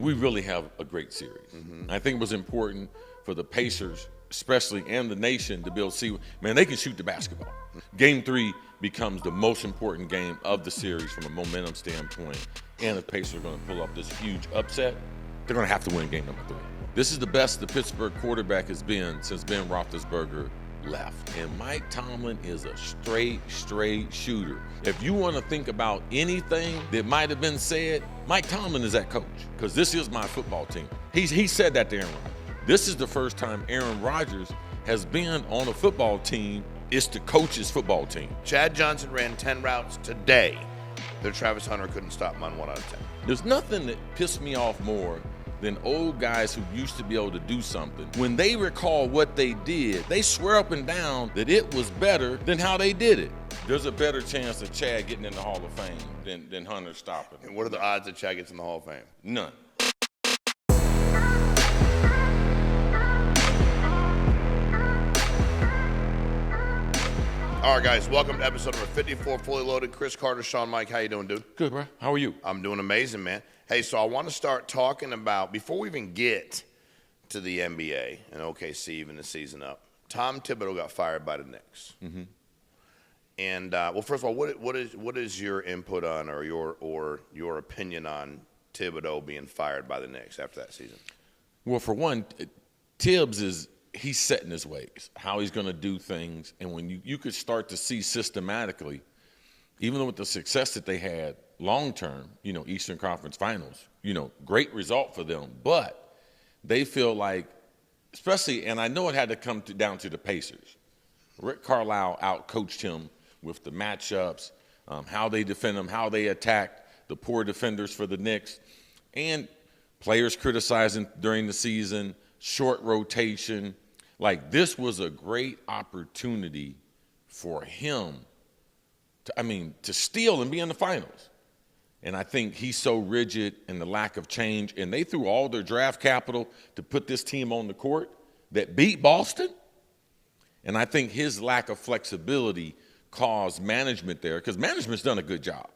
We really have a great series. I think it was important for the Pacers, especially, and the nation to be able to see, man, they can shoot the basketball. Game 3 becomes the most important game of the series from a momentum standpoint. And if Pacers are going to pull off this huge upset, they're going to have to win game number 3. This is the best the Pittsburgh quarterback has been since Ben Roethlisberger left. And Mike Tomlin is a straight shooter. If you want to think about anything that might have been said, Mike Tomlin is that coach, because this is my football team. He said that to Aaron Rodgers. This is the first time Aaron Rodgers has been on a football team. It's the coach's football team. Chad Johnson ran 10 routes today that Travis Hunter couldn't stop him on 1 out of 10. There's nothing that pissed me off more than old guys who used to be able to do something. When they recall what they did, they swear up and down that it was better than how they did it. There's a better chance of Chad getting in the Hall of Fame than Hunter stopping. And what are the odds that Chad gets in the Hall of Fame? None. All right, guys, welcome to episode number 54, Fully Loaded. Chris Carter, Shawn, Meaike. How you doing, dude? Good, bro. How are you? I'm doing amazing, man. Hey, so I want to start talking about, before we even get to the NBA and OKC, even the season up, Tom Thibodeau got fired by the Knicks. Mm-hmm. And, well, first of all, what is your input on or your opinion on Thibodeau being fired by the Knicks after that season? Well, for one, Tibbs he's set in his ways, how he's going to do things. And when you could start to see systematically, even with the success that they had long-term, Eastern Conference Finals, great result for them. But they feel like, especially, and I know it had to come down to the Pacers. Rick Carlisle out-coached him with the matchups, how they defend him, how they attack the poor defenders for the Knicks, and players criticizing during the season, short rotation. Like, this was a great opportunity for him to steal and be in the finals. And I think he's so rigid in the lack of change, and they threw all their draft capital to put this team on the court that beat Boston. And I think his lack of flexibility caused management there, because management's done a good job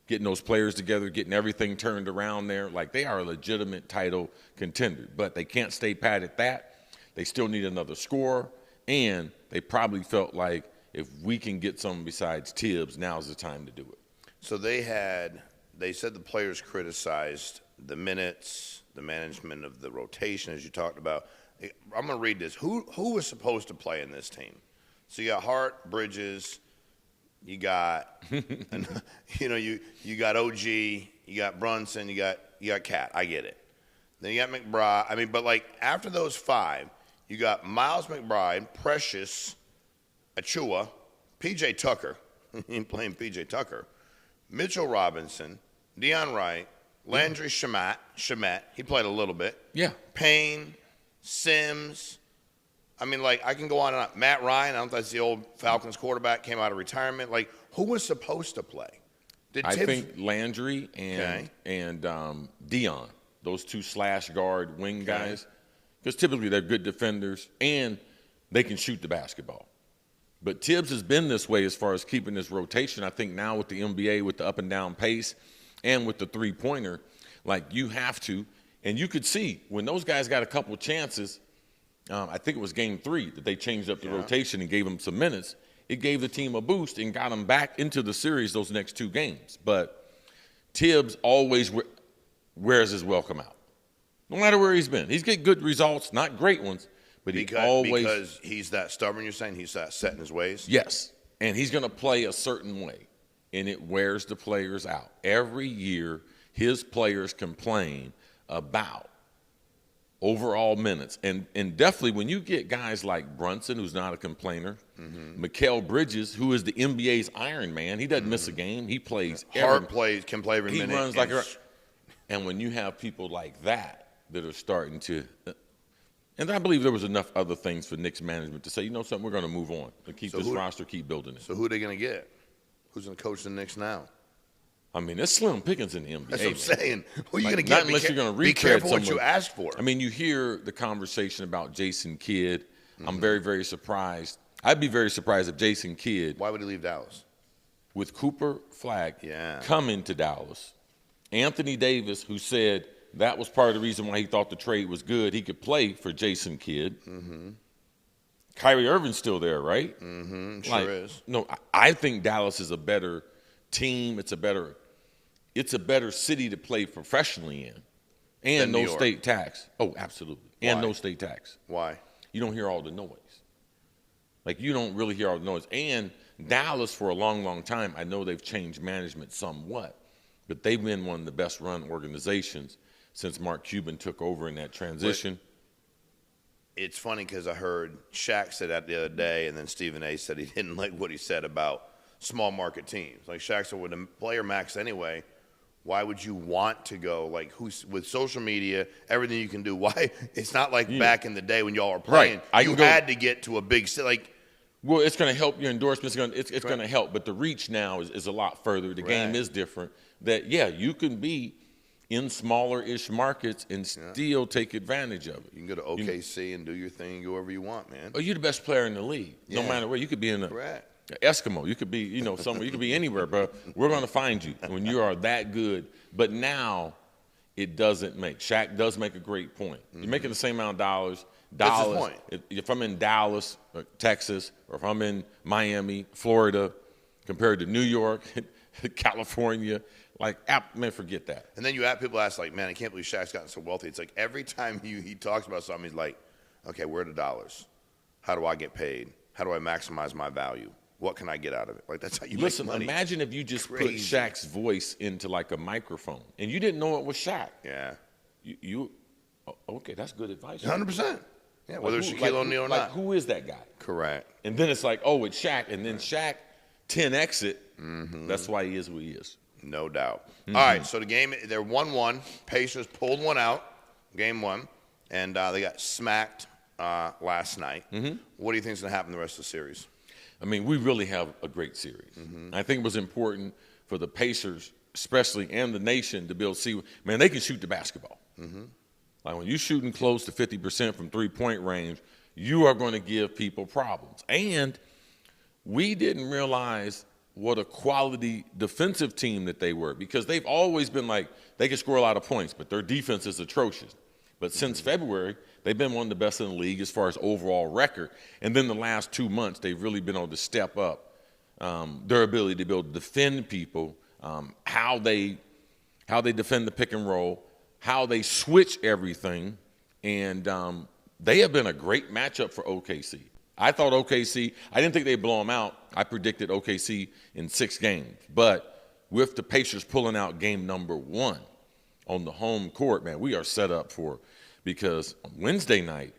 getting those players together, getting everything turned around there. Like, they are a legitimate title contender, but they can't stay pat at that. They still need another scorer, and they probably felt like if we can get someone besides Tibbs, now's the time to do it. So they said the players criticized the minutes, the management of the rotation, as you talked about. I'm going to read this. Who was supposed to play in this team? So you got Hart, Bridges, you got, you got OG, you got Brunson, you got Cat. I get it. Then you got McBride. But like after those 5, you got Miles McBride, Precious, Achua, P.J. Tucker. He ain't playing P.J. Tucker. Mitchell Robinson, Deion Wright, Landry Shamet. He played a little bit. Yeah. Payne, Sims. I can go on and on. Matt Ryan, I don't know if that's the old Falcons quarterback, came out of retirement. Like, who was supposed to play? I think Landry and Deion, those 2 slash guard wing guys, because typically they're good defenders and they can shoot the basketball. But Tibbs has been this way as far as keeping this rotation. I think now with the NBA, with the up and down pace and with the three-pointer, like, you have to. And you could see when those guys got a couple chances, I think it was game 3 that they changed up the rotation and gave them some minutes. It gave the team a boost and got them back into the series those next 2 games. But Tibbs always wears his welcome out, no matter where he's been. He's getting good results, not great ones, but because he's that stubborn, you're saying? He's that set in his ways? Yes, and he's going to play a certain way, and it wears the players out. Every year, his players complain about overall minutes. And definitely when you get guys like Brunson, who's not a complainer, Mikal Bridges, who is the NBA's Iron Man, he doesn't miss a game. He plays can play every minute. He runs and when you have people like that are starting to and I believe there was enough other things for Knicks management to say, something, we're going to move on and keep this roster, keep building it. So who are they going to get? Who's going to coach the Knicks now? It's slim pickings in the NBA. That's what I'm saying. Who are you going to get? Not unless you're going to retread be careful someone. What you ask for. You hear the conversation about Jason Kidd. I'm very, very surprised. I'd be very surprised if Jason Kidd. Why would he leave Dallas? With Cooper Flagg coming to Dallas, Anthony Davis, who said that was part of the reason why he thought the trade was good. He could play for Jason Kidd. Mm-hmm. Kyrie Irving's still there, right? Mm-hmm. Sure is. No, I think Dallas is a better team. It's a better city to play professionally in. And no state tax. Oh, absolutely. Why? And no state tax. Why? You don't hear all the noise. Like, you don't really hear all the noise. And Dallas, for a long, long time, I know they've changed management somewhat, but they've been one of the best-run organizations since Mark Cuban took over in that transition. It's funny because I heard Shaq say that the other day, and then Stephen A. said he didn't like what he said about small market teams. Like Shaq said, with a player max anyway, why would you want to go? Like, who's with social media, everything you can do? Why? It's not like back in the day when y'all were playing. Right. You had to get to a big like. Well, it's going to help your endorsements. It's going to help, but the reach now is a lot further. The game is different. That you can be in smaller-ish markets and still take advantage of it. You can go to OKC and do your thing, go wherever you want, man. Oh, you're the best player in the league, no matter where. You could be in Eskimo. You could be, somewhere. You could be anywhere, bro. We're going to find you when you are that good. But now it doesn't make. Shaq does make a great point. You're making the same amount of dollars. That's his point. If I'm in Dallas, or Texas, or if I'm in Miami, Florida, compared to New York, California, like, man, forget that. And then you have people ask, like, man, I can't believe Shaq's gotten so wealthy. It's like every time he talks about something, he's like, okay, where are the dollars? How do I get paid? How do I maximize my value? What can I get out of it? Like, that's how you make money. Imagine if you just put Shaq's voice into, like, a microphone, and you didn't know it was Shaq. Yeah. Okay, that's good advice. 100%. Yeah, whether it's Shaquille O'Neal or not. Who is that guy? Correct. And then it's like, oh, it's Shaq. And then Shaq 10X it. Mm-hmm. That's why he is who he is. No doubt. Mm-hmm. All right, so the game, they're 1-1. Pacers pulled one out, game one, and they got smacked last night. Mm-hmm. What do you think is going to happen the rest of the series? I mean, we really have a great series. Mm-hmm. I think it was important for the Pacers, especially, and the nation to be able to see, man, they can shoot the basketball. Mm-hmm. Like, when you're shooting close to 50% from three-point range, you are going to give people problems. And we didn't realize what a quality defensive team that they were, because they've always been like, they can score a lot of points, but their defense is atrocious. But since February, they've been one of the best in the league as far as overall record. And then the last 2 months, they've really been able to step up their ability to be able to defend people, how they defend the pick and roll, how they switch everything, and they have been a great matchup for OKC. I thought OKC, I didn't think they'd blow them out. I predicted OKC in 6 games. But with the Pacers pulling out game number 1 on the home court, man, we are set up for, because on Wednesday night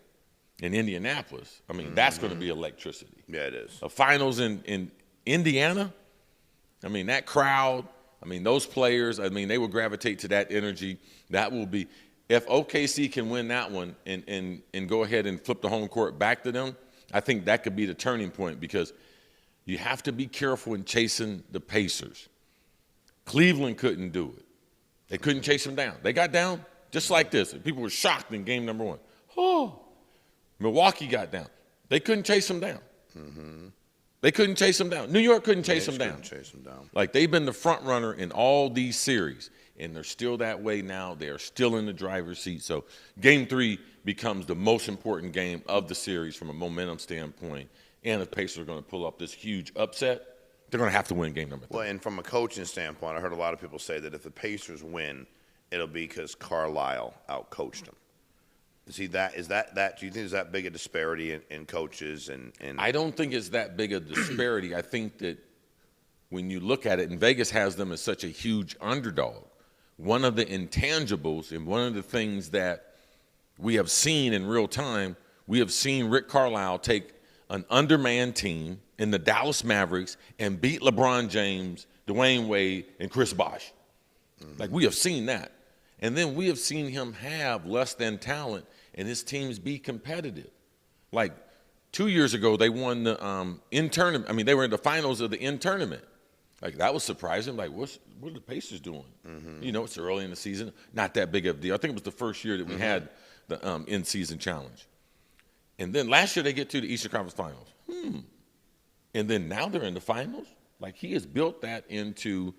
in Indianapolis, I mean, that's going to be electricity. Yeah, it is. The finals in Indiana, I mean, that crowd, I mean, those players, I mean, they will gravitate to that energy. That will be, if OKC can win that one and go ahead and flip the home court back to them, I think that could be the turning point, because you have to be careful in chasing the Pacers. Cleveland couldn't do it. They couldn't chase them down. They got down just like this. People were shocked in game number 1. Oh, Milwaukee got down. They couldn't chase them down. Mm-hmm. They couldn't chase them down. New York couldn't chase them down. Like, they've been the front runner in all these series, and they're still that way now. They are still in the driver's seat. So game 3 becomes the most important game of the series from a momentum standpoint. And if Pacers are going to pull up this huge upset, they're going to have to win game number 3. Well, and from a coaching standpoint, I heard a lot of people say that if the Pacers win, it'll be because Carlisle outcoached them. Do you think there's that big a disparity in coaches? And I don't think it's that big a disparity. I think that when you look at it, and Vegas has them as such a huge underdog, one of the intangibles and one of the things that we have seen in real time, we have seen Rick Carlisle take an undermanned team in the Dallas Mavericks and beat LeBron James, Dwayne Wade, and Chris Bosh. Mm-hmm. Like, we have seen that. And then we have seen him have less than talent and his teams be competitive. Like, 2 years ago, they won the in-tournament. I mean, they were in the finals of the in-tournament. Like, that was surprising. Like, what are the Pacers doing? Mm-hmm. It's early in the season. Not that big of a deal. I think it was the first year that we had the in-season challenge. And then last year they get to the Eastern Conference Finals. And then now they're in the finals? Like, he has built that into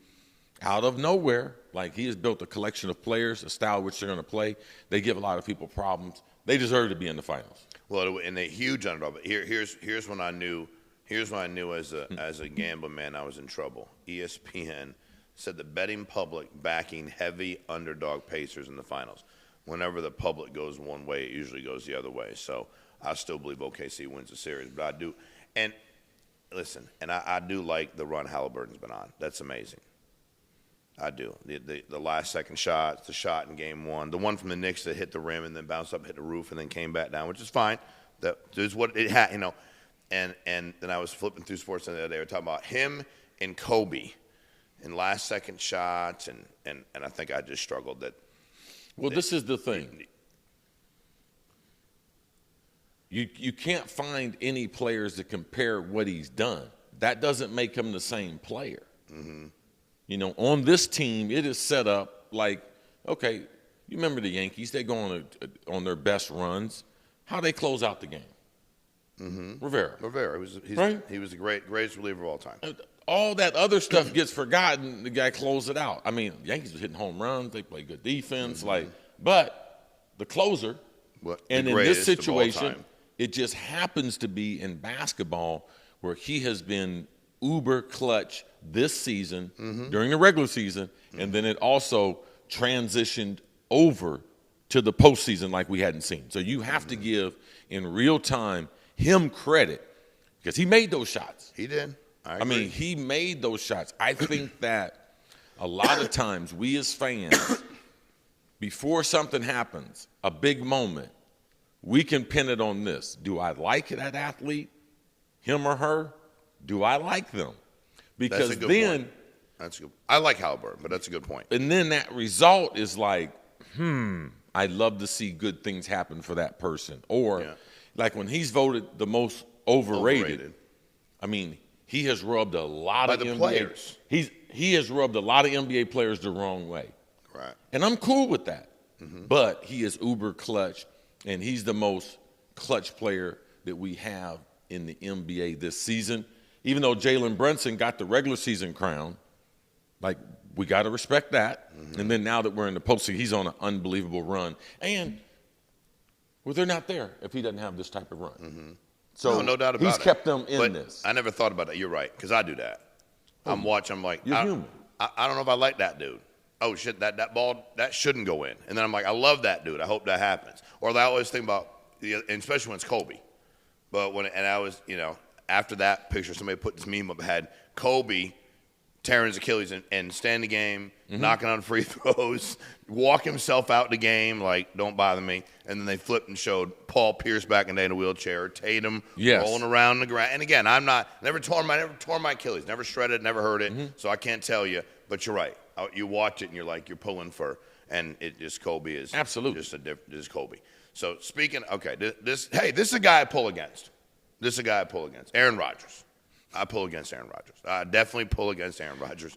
out of nowhere. Like, he has built a collection of players, a style which they're going to play. They give a lot of people problems. They deserve to be in the finals. Well, and a huge underdog. But here's when I knew. Here's when I knew as a gambling man I was in trouble. ESPN said the betting public backing heavy underdog Pacers in the finals. Whenever the public goes one way, it usually goes the other way. So I still believe OKC wins the series, but I do. And listen, and I do like the run Haliburton's been on. That's amazing. I do. The last second shots, the shot in game one, the one from the Knicks that hit the rim and then bounced up, hit the roof, and then came back down, which is fine. That is what it had, And then I was flipping through sports the other day. They were talking about him and Kobe in last second shots, and I think I just struggled that. Well, this is the thing. You can't find any players to compare what he's done. That doesn't make him the same player. Mm-hmm. On this team, it is set up like, okay, you remember the Yankees? They go on their best runs. How they close out the game? Mm-hmm. Rivera. He was the greatest reliever of all time. All that other stuff gets forgotten. The guy closed it out. I mean, Yankees were hitting home runs. They play good defense. Mm-hmm. But the closer, in this situation, it just happens to be in basketball where he has been uber clutch this season during the regular season, and then it also transitioned over to the postseason like we hadn't seen. So you have to give, in real time, him credit because he made those shots. He did. I mean, he made those shots. I think that a lot of times we as fans, before something happens, a big moment, we can pin it on this. Do I like that athlete, him or her? Do I like them? Because that's a good point. That's good. I like Haliburton, but that's a good point. And then that result is like, I'd love to see good things happen for that person. Or like when he's voted the most overrated. I mean, he has rubbed a lot of NBA players. He has rubbed a lot of NBA players the wrong way. Right. And I'm cool with that. Mm-hmm. But he is uber clutch, and he's the most clutch player that we have in the NBA this season. Even though Jalen Brunson got the regular season crown, like, we got to respect that. Mm-hmm. And then now that we're in the postseason, he's on an unbelievable run. And they're not there if he doesn't have this type of run. Mm-hmm. So no doubt about it. He's kept them in this. I never thought about that. You're right, because I do that. I'm watching. I'm like, you're human. I don't know if I like that dude. Oh, shit, that ball, that shouldn't go in. And then I'm like, I love that dude. I hope that happens. Or I always think about, and especially when it's Kobe. But I was, after that picture, somebody put this meme up, had Kobe tearing his Achilles and stand the game, knocking on free throws, walk himself out the game, like, don't bother me. And then they flipped and showed Paul Pierce back in the day in a wheelchair, Tatum rolling around the ground. And again, never tore my Achilles, never shredded, never hurt it, so I can't tell you. But you're right. You watch it and you're like, you're pulling for, and it just Kobe is absolutely just Kobe. So speaking, this is a guy I pull against. Aaron Rodgers. I pull against Aaron Rodgers. I definitely pull against Aaron Rodgers.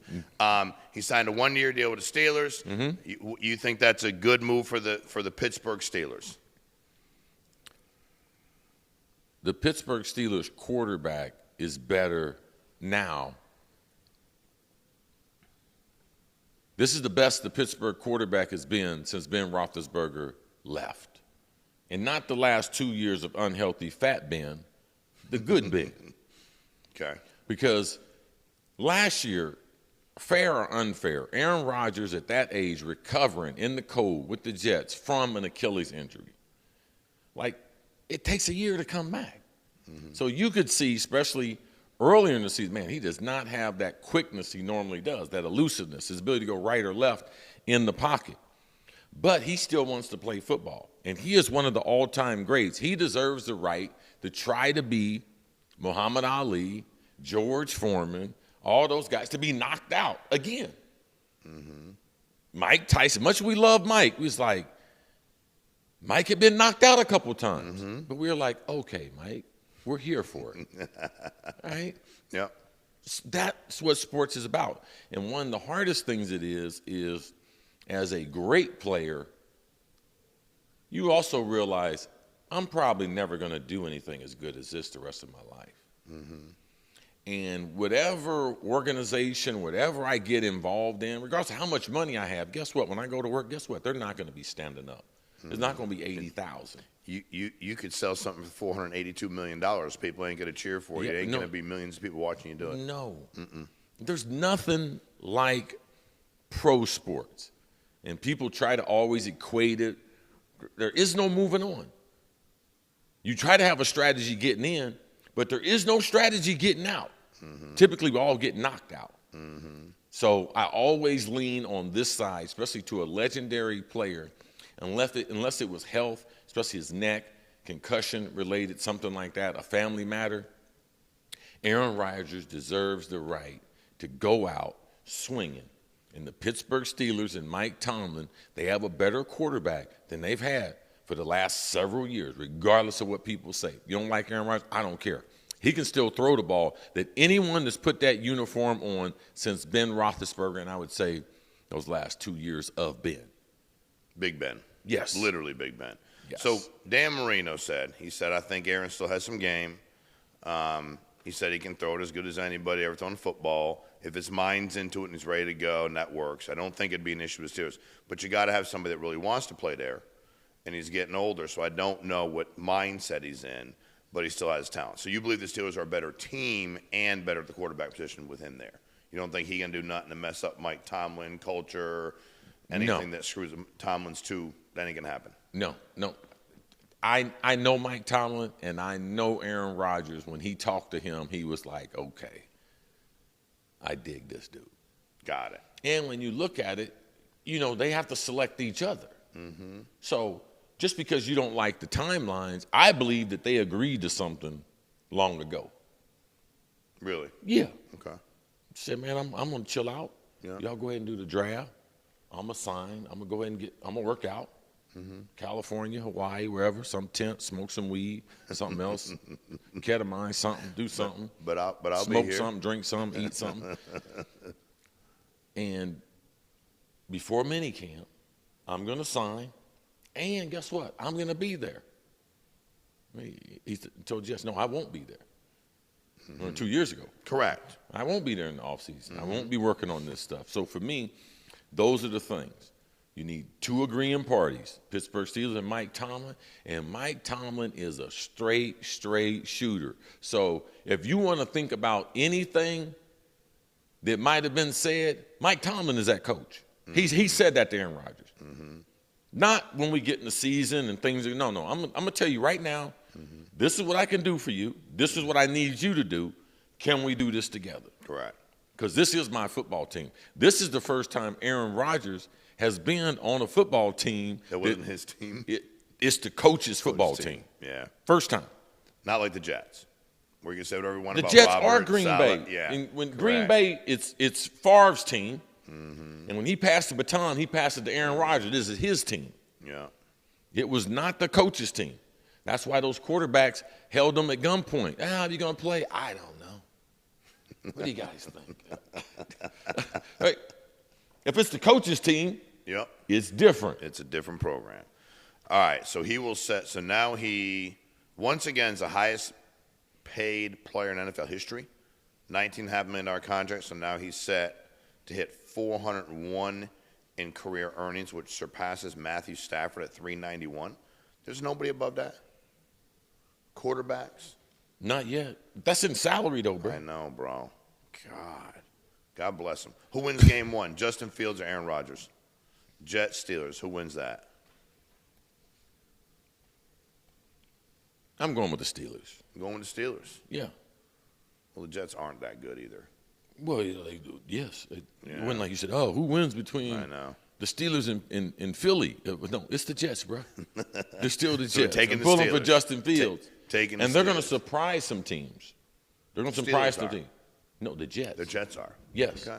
He signed a 1-year deal with the Steelers. Mm-hmm. You think that's a good move for the Pittsburgh Steelers? The Pittsburgh Steelers quarterback is better now. This is the best the Pittsburgh quarterback has been since Ben Roethlisberger left. And not the last 2 years of unhealthy fat Ben, the good Ben. Okay. Because last year, fair or unfair, Aaron Rodgers at that age recovering in the cold with the Jets from an Achilles injury. Like, it takes a year to come back. Mm-hmm. So you could see, especially earlier in the season, man, he does not have that quickness he normally does, that elusiveness, his ability to go right or left in the pocket. But he still wants to play football. And he is one of the all-time greats. He deserves the right to try to be Muhammad Ali, George Foreman, all those guys, to be knocked out again. Mm-hmm. Mike Tyson, much as we love Mike, we was like, Mike had been knocked out a couple times. Mm-hmm. But we were like, okay, Mike, we're here for it. All right? Yeah. That's what sports is about. And one of the hardest things it is as a great player, you also realize I'm probably never going to do anything as good as this the rest of my life. Mm-hmm. And whatever organization, whatever I get involved in, regardless of how much money I have, guess what? When I go to work, guess what? They're not going to be standing up. There's not going to be 80,000. You could sell something for $482 million. People ain't going to cheer for you. There ain't going to be millions of people watching you do it. No. There's nothing like pro sports. And people try to always equate it. There is no moving on. You try to have a strategy getting in, but there is no strategy getting out. Typically, we all get knocked out. So I always lean on this side, especially to a legendary player, unless it was health, especially his neck, concussion related, something like that, a family matter. Aaron Rodgers deserves the right to go out swinging. And the Pittsburgh Steelers and Mike Tomlin, they have a better quarterback than they've had for the last several years, regardless of what people say. You don't like Aaron Rodgers? I don't care. He can still throw the ball. That anyone that's put that uniform on since Ben Roethlisberger, and I would say those last 2 years of Ben. Big Ben. Yes. Literally Big Ben. Yes. So Dan Marino said, I think Aaron still has some game. He said he can throw it as good as anybody ever thrown football. If his mind's into it and he's ready to go and that works, I don't think it'd be an issue with Steelers. But you got to have somebody that really wants to play there, and he's getting older, so I don't know what mindset he's in, but he still has talent. So you believe the Steelers are a better team and better at the quarterback position with him there. You don't think he can do nothing to mess up Mike Tomlin culture, anything that screws Tomlin's too, that ain't going to happen? No. I know Mike Tomlin, and I know Aaron Rodgers. When he talked to him, he was like, okay, I dig this dude. Got it. And when you look at it, they have to select each other. So just because you don't like the timelines, I believe that they agreed to something long ago. Really? Yeah. Okay. Said, man, I'm going to chill out. Yeah. Y'all go ahead and do the draft. I'm going to sign. I'm going to go ahead and I'm going to work out. California, Hawaii, wherever, some tent, smoke some weed, something else, ketamine, something, do something. But I'll smoke be here. Something, drink something, eat something. And before minicamp, I'm going to sign, and guess what? I'm going to be there. He told Jess, no, I won't be there. 2 years ago. Correct. I won't be there in the offseason. I won't be working on this stuff. So for me, those are the things. You need two agreeing parties, Pittsburgh Steelers and Mike Tomlin. And Mike Tomlin is a straight shooter. So if you want to think about anything that might have been said, Mike Tomlin is that coach. He said that to Aaron Rodgers. Not when we get in the season and things. No. I'm going to tell you right now, this is what I can do for you. This is what I need you to do. Can we do this together? Correct. Because this is my football team. This is the first time Aaron Rodgers has been on a football team. That wasn't his team? It's the coach's football team. Yeah. First time. Not like the Jets, where you can say whatever you want the about Jets Robert, are Green Saleh. Bay. Yeah. And when Correct. Green Bay, it's Favre's team. And when he passed the baton, he passed it to Aaron Rodgers. This is his team. Yeah. It was not the coach's team. That's why those quarterbacks held them at gunpoint. How are you going to play? I don't know. What do you guys think? Hey, if it's the coach's team, Yep. it's different. It's a different program. All right, so he will set. So now he, once again, is the highest paid player in NFL history, $19.5 million contract. So now he's set to hit 401 in career earnings, which surpasses Matthew Stafford at 391. There's nobody above that. Quarterbacks. Not yet. That's in salary, though, bro. I know, bro. God bless him. Who wins game one, Justin Fields or Aaron Rodgers? Jets, Steelers. Who wins that? I'm going with the Steelers. I'm going with the Steelers. Yeah. Well, the Jets aren't that good either. Well, yes. It wasn't like you said, who wins between I know. the Steelers and Philly? No, it's the Jets, bro. They're still the So Jets. taking the pulling for Steelers. Justin Fields. Taking the and they're going to Steelers. surprise some teams. They're going to Steelers surprise some are. teams. No, the Jets. The Jets are. Yes. Okay.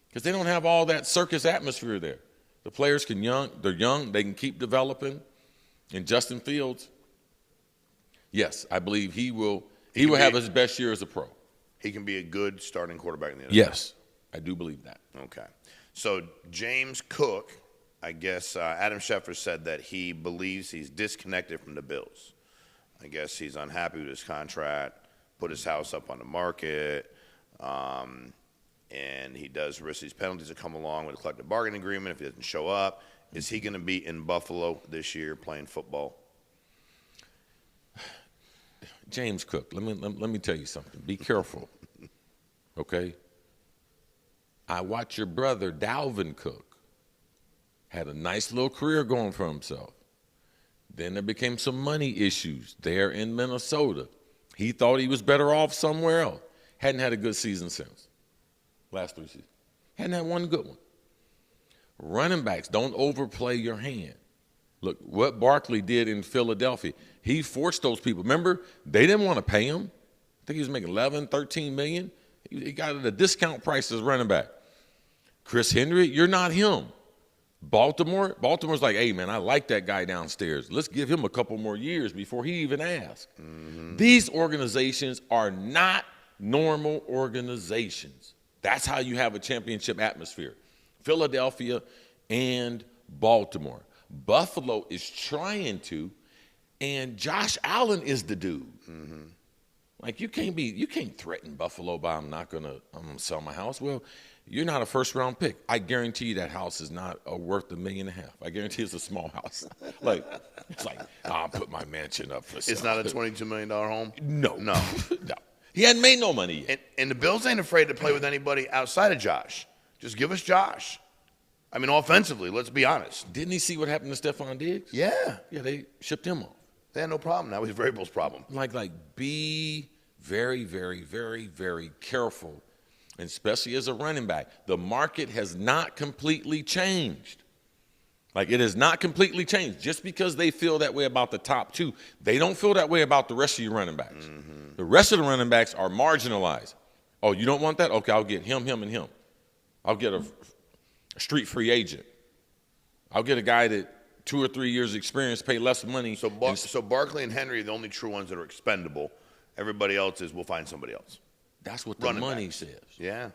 Because they don't have all that circus atmosphere there. The players they're young, they can keep developing. And Justin Fields, yes, I believe he will have his best year as a pro. He can be a good starting quarterback in the NFL. Yes, I do believe that. Okay. So James Cook, I guess Adam Schefter said that he believes he's disconnected from the Bills. I guess he's unhappy with his contract, put his house up on the market. and he does risk these penalties that come along with a collective bargaining agreement if he doesn't show up. Is he going to be in Buffalo this year playing football? James Cook, let me tell you something. Be careful, okay? I watch your brother, Dalvin Cook, had a nice little career going for himself. Then there became some money issues there in Minnesota. He thought he was better off somewhere else. Hadn't had a good season since. Last 3 seasons. Hadn't had one good one. Running backs, don't overplay your hand. Look, what Barkley did in Philadelphia, he forced those people. Remember, they didn't want to pay him. I think he was making 11, 13 million. He got at a discount price as running back. Chris Henry, you're not him. Baltimore's like, hey, man, I like that guy downstairs. Let's give him a couple more years before he even asks. Mm-hmm. These organizations are not normal organizations. That's how you have a championship atmosphere. Philadelphia and Baltimore. Buffalo is trying to, and Josh Allen is the dude. Mm-hmm. Like you can't threaten Buffalo by I'm gonna sell my house. Well, you're not a first-round pick. I guarantee you that house is not worth $1.5 million. I guarantee it's a small house. It's like I'll put my mansion up for sale. It's not a $22 million home? No. No. He hadn't made no money yet. And the Bills ain't afraid to play with anybody outside of Josh. Just give us Josh. I mean, offensively, let's be honest. Didn't he see what happened to Stephon Diggs? Yeah. Yeah, they shipped him off. They had no problem. Now he's Vrabel's problem. Be very, very, very, very careful, and especially as a running back. The market has not completely changed. It has not completely changed. Just because they feel that way about the top two, they don't feel that way about the rest of your running backs. Mm-hmm. The rest of the running backs are marginalized. Oh, you don't want that? Okay, I'll get him, and him. I'll get a street free agent. I'll get a guy that 2 or 3 years experience, pay less money. So Barkley and Henry are the only true ones that are expendable. Everybody else we'll find somebody else. That's what the money says. Yeah.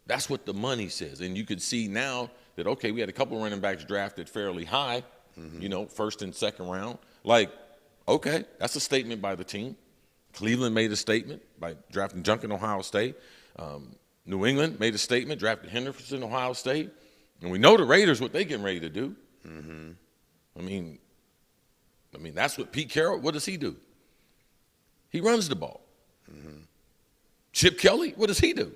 That's what the money says. And you could see now that, okay, we had a couple of running backs drafted fairly high, first and second round. Okay, that's a statement by the team. Cleveland made a statement by drafting Junk in Ohio State. New England made a statement, drafted Henderson, Ohio State. And we know the Raiders, what they getting ready to do. Mm-hmm. I mean, that's what Pete Carroll, what does he do? He runs the ball. Mm-hmm. Chip Kelly, what does he do?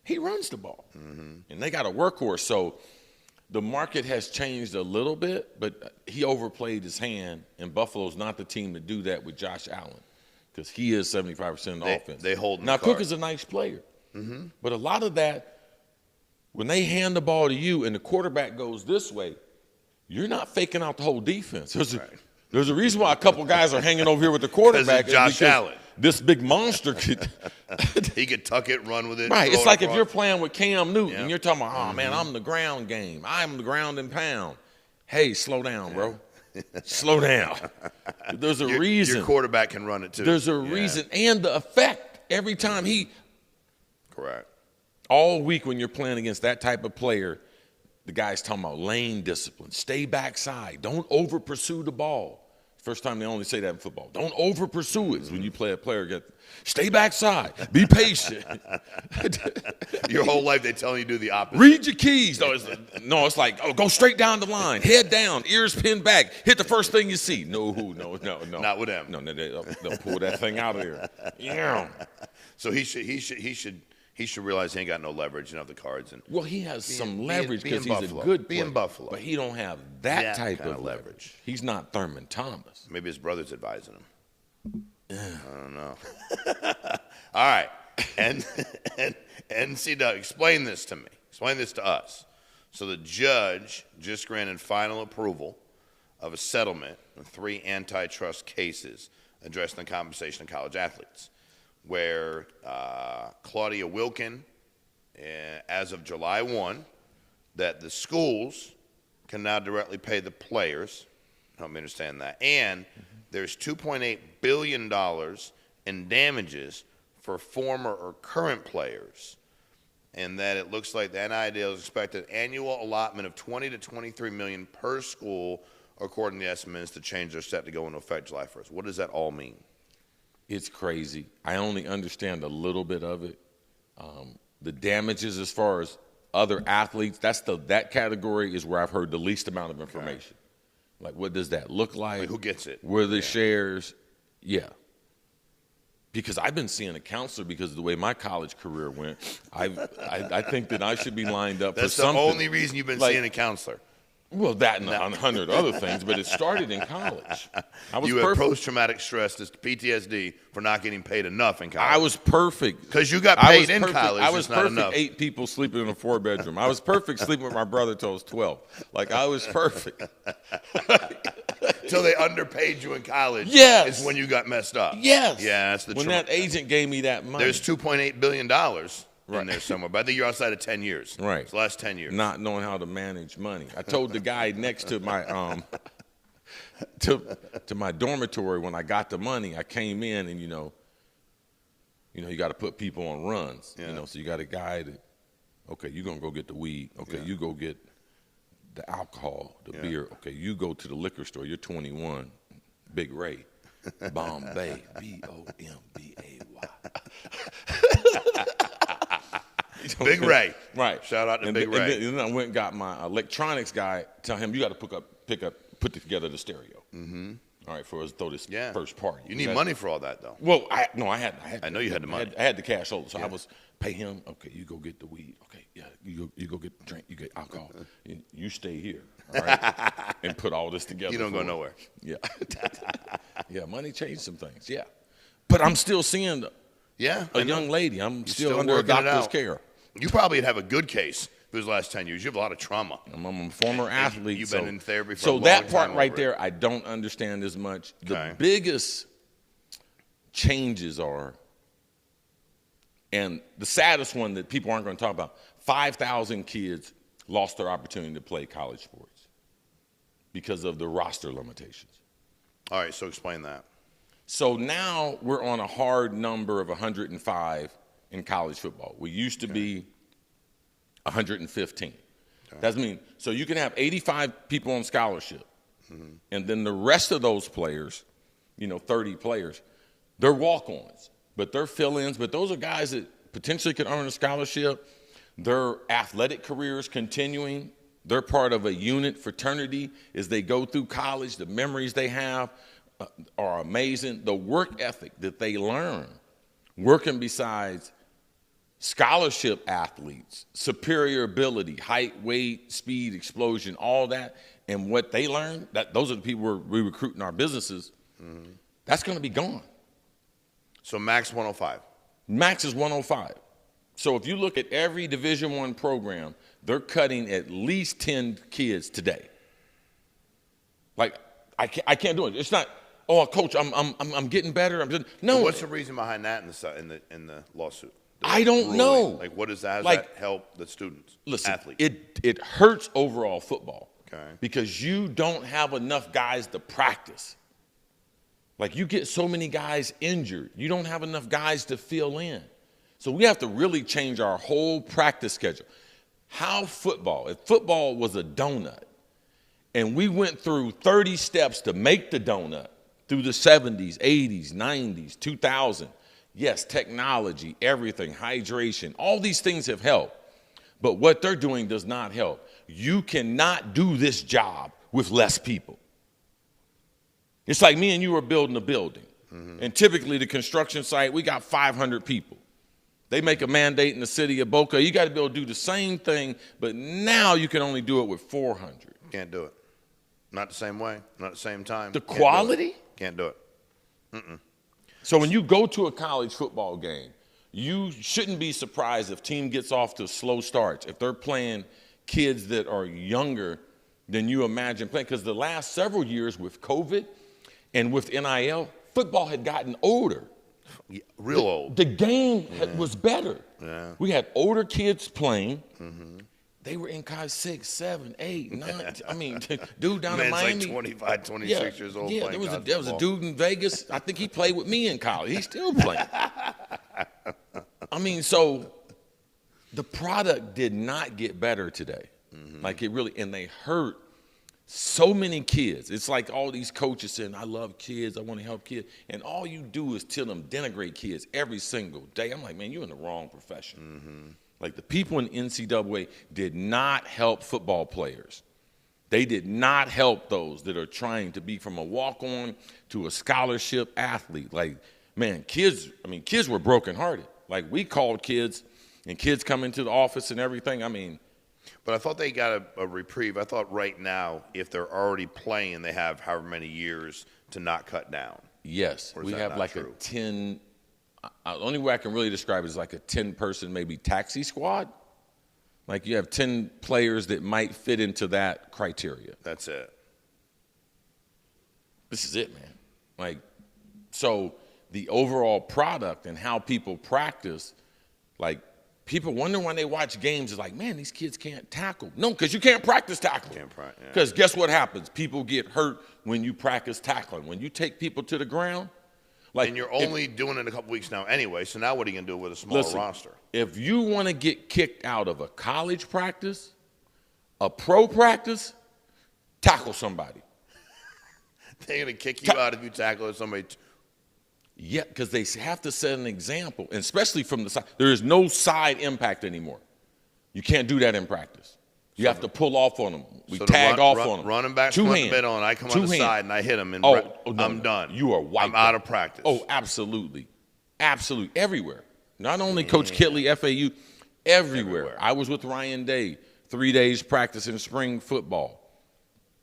He runs the ball. Mm-hmm. And they got a workhorse. So the market has changed a little bit, but he overplayed his hand, and Buffalo's not the team to do that with Josh Allen because he is 75% of the offense. They hold now, Cook is a nice player. Mm-hmm. But a lot of that, when they hand the ball to you and the quarterback goes this way, you're not faking out the whole defense. There's a reason why a couple guys are hanging over here with the quarterback. Josh Allen. This big monster could he could tuck it, run with it. Right. It's like if you're playing with Cam Newton and you're talking about, man, I'm the ground game. I'm the ground and pound. Hey, slow down, bro. Slow down. There's a reason. Your quarterback can run it too. There's a reason. And the effect every time he. Correct. All week when you're playing against that type of player, the guy's talking about lane discipline. Stay backside. Don't over-pursue the ball. First time they only say that in football. Don't over-pursue it. It's when you play a player, stay backside. Be patient. Your whole life they telling you to do the opposite. Read your keys. It's like, go straight down the line. Head down, ears pinned back. Hit the first thing you see. No. Not with them. No, they'll pull that thing out of there. Yeah. So he should realize he ain't got no leverage enough the cards. Well, he has some leverage because he's a good player. Be in Buffalo. But he don't have that type of leverage. He's not Thurman Thomas. Maybe his brother's advising him. I don't know. All right. And NCAA, explain this to me. Explain this to us. So the judge just granted final approval of a settlement of 3 antitrust cases addressing the compensation of college athletes, where Claudia Wilkin, as of July 1, that the schools can now directly pay the players. Help me understand that. And there's $2.8 billion in damages for former or current players. And that it looks like the NIL is expected annual allotment of $20 to $23 million per school, according to the estimates. The changes are set to go into effect July 1st. What does that all mean? It's crazy. I only understand a little bit of it. The damages as far as other athletes, that category is where I've heard the least amount of information. Okay. Like, what does that look like? Who gets it? Where the shares? Yeah. Because I've been seeing a counselor because of the way my college career went. I think that I should be lined up for something. That's the only reason you've been seeing a counselor. Well, that and 100 other things, but it started in college. You had post-traumatic stress, this PTSD, for not getting paid enough in college. I was perfect. Because you got paid in college, I was not perfect, enough. 8 people sleeping in a 4-bedroom. I was perfect sleeping with my brother till I was 12. Like, I was perfect. Till they underpaid you in college. Yes. Is when you got messed up. Yes. Yeah, that's the truth. When that agent gave me that money. There's $2.8 billion in there somewhere, but I think you're outside of 10 years. Right. It's the last 10 years. Not knowing how to manage money. I told the guy next to my to my dormitory when I got the money, I came in and you got to put people on runs. Yeah. So you got a guy that, okay, you're gonna go get the weed. Okay, you go get the alcohol, the beer. Okay, you go to the liquor store. You're 21. Big Ray, Bombay, Bombay. Big Ray. Right. Shout out to Big Ray. And then I went and got my electronics guy, tell him you got to put together the stereo. Mm-hmm. All right, for us to throw this first party. You need money for all that, though. Well, I know you had the money. I had the cash over, so I was pay him. Okay, you go get the weed. Okay, yeah, you go get the drink. You get alcohol. And you stay here, all right, and put all this together. You don't go nowhere. Yeah. Yeah, money changed some things. Yeah, but I'm still seeing a young lady. I'm still under a doctor's care. You probably have a good case for the last 10 years. You have a lot of trauma. I'm a former athlete. You've been in therapy for a so long that part time right there, I don't understand as much. Okay. The biggest changes are, and the saddest one that people aren't going to talk about, 5,000 kids lost their opportunity to play college sports because of the roster limitations. All right, so explain that. So now we're on a hard number of 105 in college football. We used to be 115. Okay. That means, so you can have 85 people on scholarship, and then the rest of those players, 30 players, they're walk-ons, but they're fill-ins, but those are guys that potentially could earn a scholarship. Their athletic careers continuing. They're part of a unit fraternity as they go through college. The memories they have are amazing. The work ethic that they learn working besides scholarship athletes, superior ability, height, weight, speed, explosion, all that, and what they learn, those are the people we recruit in our businesses, that's going to be gone. So max 105. Max is 105. So if you look at every Division I program, they're cutting at least 10 kids today. Like, I can't do it. It's not, coach, I'm getting better. No. But what's the reason behind that in the lawsuit? I don't know. Like, what is that? How does that help the students, athletes? It hurts overall football. Okay. Because you don't have enough guys to practice. Like, you get so many guys injured. You don't have enough guys to fill in. So we have to really change our whole practice schedule. If football was a donut, and we went through 30 steps to make the donut through the 70s, 80s, 90s, 2000, yes, technology, everything, hydration, all these things have helped. But what they're doing does not help. You cannot do this job with less people. It's like me and you are building a building. And typically the construction site, we got 500 people. They make a mandate in the city of Boca. You got to be able to do the same thing, but now you can only do it with 400. Can't do it. Not the same way, not at the same time. The quality? Can't do it. So when you go to a college football game, you shouldn't be surprised if team gets off to slow starts, if they're playing kids that are younger than you imagine playing. Because the last several years with COVID and with NIL, football had gotten older. Yeah, real old. The game was better. Yeah. We had older kids playing. They were in college 6, 7, 8, 9. I mean, dude down in Miami. Like 25, 26 years old. Yeah, there was a dude in Vegas. I think he played with me in college. He's still playing. I mean, so the product did not get better today. Like it really, and they hurt So many kids. It's like all these coaches saying, I love kids, I want to help kids. And all you do is tell them denigrate kids every single day. I'm like, man, you're in the wrong profession. Mm-hmm. Like the people in NCAA did not help football players. They did not help those that are trying to be from a walk-on to a scholarship athlete. Like, man, kids were brokenhearted. Like, we called kids, and kids come into the office and everything. I mean. But I thought they got a reprieve. I thought right now, if they're already playing, they have however many years to not cut down. Yes. We have like true? A 10 – the only way I can really describe it is like a 10-person maybe taxi squad. Like you have 10 players that might fit into that criteria. That's it. This is it, man. Like, so the overall product and how people practice, like people wonder when they watch games, is like, man, these kids can't tackle. No, because you can't practice tackling. Because guess what happens? People get hurt when you practice tackling. When you take people to the ground. Like, and you're only doing it in a couple weeks now anyway, so now what are you going to do with a smaller roster? If you want to get kicked out of a college practice, a pro practice, tackle somebody. They're going to kick you out if you tackle somebody. Yeah, because they have to set an example, and especially from the side. There is no side impact anymore. You can't do that in practice. You have to pull off on them. We tag off on them. Running back from the middle, and I come on the side and I hit him, and I'm done. You are wiped. I'm out of practice. Oh, absolutely. Absolutely. Everywhere. Not only Coach Kitley, FAU, everywhere. I was with Ryan Day, 3 days practicing spring football.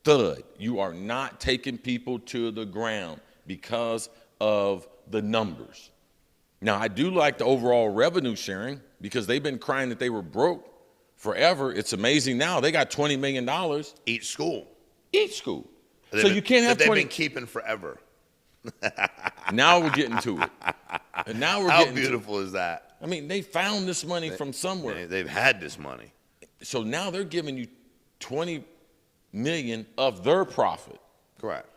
Thud, you are not taking people to the ground because of the numbers. Now, I do like the overall revenue sharing because they've been crying that they were broke forever. It's amazing now. They got $20 million. Each school. So you can't have 20. They've been keeping forever. Now we're getting to it. And now we're How getting beautiful is that? I mean, they found this money from somewhere. They've had this money. So now they're giving you $20 million of their profit. Correct.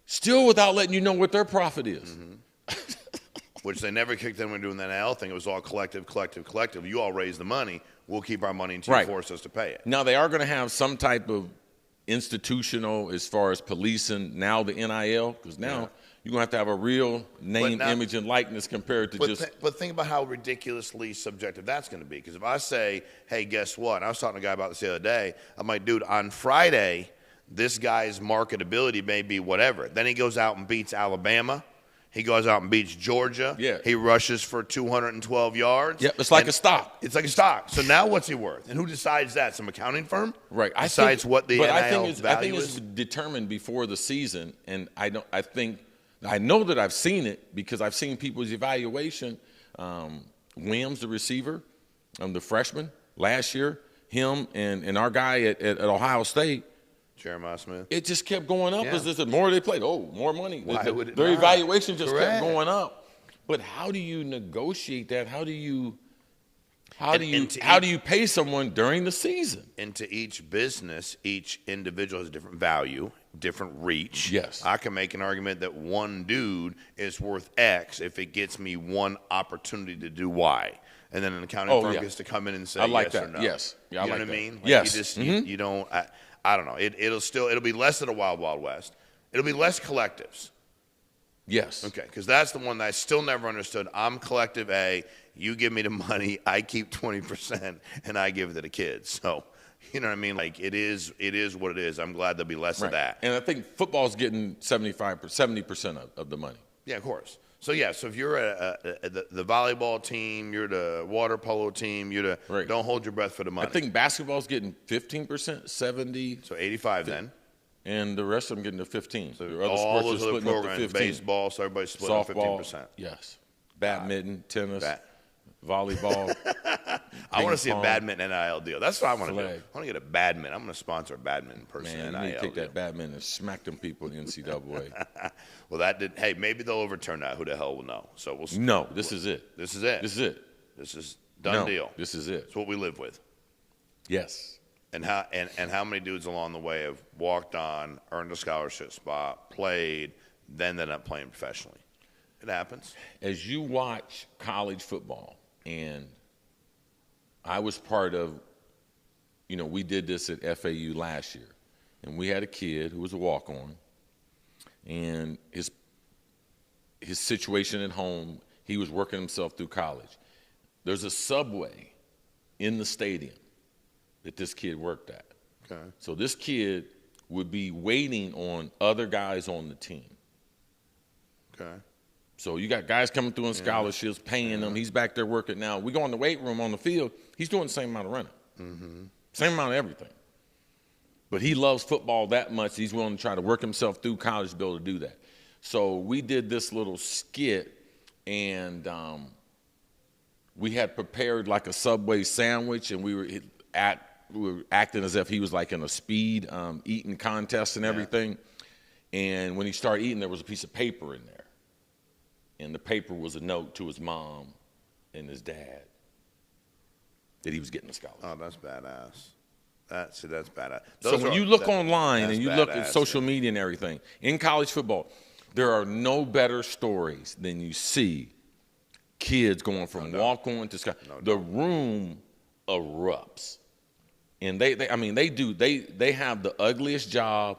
Still without letting you know what their profit is. Mm-hmm. Which they never kicked in when doing that NIL thing. It was all collective. You all raise the money. We'll keep our money until you force us to pay it. Now, they are going to have some type of institutional as far as policing now the NIL, because now you're going to have a real name, image, and likeness compared to But think about how ridiculously subjective that's going to be. Because if I say, hey, guess what? And I was talking to a guy about this the other day. I'm like, dude, on Friday, this guy's marketability may be whatever. Then he goes out and beats Alabama. He goes out and beats Georgia. Yeah. He rushes for 212 yards. Yeah, it's like a stock. It's like a stock. So now what's he worth? And who decides that? Some accounting firm? Right. Decides what the NIL value is? I think it's determined before the season, and I know that I've seen it because I've seen people's evaluation. Williams, the receiver, the freshman, last year, him and our guy at Ohio State, Jeremiah Smith. it just kept going up as the more they played. Oh, more money. Their evaluation just kept going up. But how do you negotiate that? How do you pay someone during the season? And to each business, each individual has a different value, different reach. Yes. I can make an argument that one dude is worth X if it gets me one opportunity to do Y. And then an accounting firm gets to come in and say yes or no. Yes. Yeah, you know what I mean? Like yes. You don't I don't know. It'll be less than a Wild Wild West. It'll be less collectives. Yes. Okay, because that's the one that I still never understood. I'm collective A. You give me the money. I keep 20%, and I give it to the kids. So, you know what I mean? Like, it is what it is. I'm glad there'll be less of that. And I think football's getting 70% of the money. Yeah, of course. So, so if you're the volleyball team, you're the water polo team, don't hold your breath for the money. I think basketball's getting 15%, 70. So 85 then. And the rest of them getting to 15. So the other all sports those are other splitting up to programs, 15. baseball, so everybody's split softball, 15%. Yes. Badminton, tennis, volleyball. I want to see a badminton NIL deal. That's what I want to do. I want to get a badminton. I'm going to sponsor a badminton person. Man, you need to take that badminton and smack them people in the NCAA. Well, hey, maybe they'll overturn that. Who the hell will know? So we'll see. No, this is it. This is it. This is it. This is done deal. This is it. It's what we live with. Yes. And how many dudes along the way have walked on, earned a scholarship spot, played, then ended up playing professionally? It happens. As you watch college football, and I was part of, we did this at FAU last year. and we had a kid who was a walk-on, and his situation at home, he was working himself through college. There's a Subway in the stadium that this kid worked at. Okay. So this kid would be waiting on other guys on the team. Okay. So you got guys coming through in scholarships, paying them. He's back there working now. We go in the weight room on the field. He's doing the same amount of running, same amount of everything. But he loves football that much. He's willing to try to work himself through college to be able to do that. So we did this little skit, and we had prepared like a Subway sandwich, and we were acting as if he was like in a speed eating contest and everything. And when he started eating, there was a piece of paper in there. And the paper was a note to his mom and his dad that he was getting a scholarship. Oh, that's badass. That's badass. So when you look online and you look at social media and everything, in college football, there are no better stories than you see kids going from walk-on to scholarship. The room erupts. And they have the ugliest job.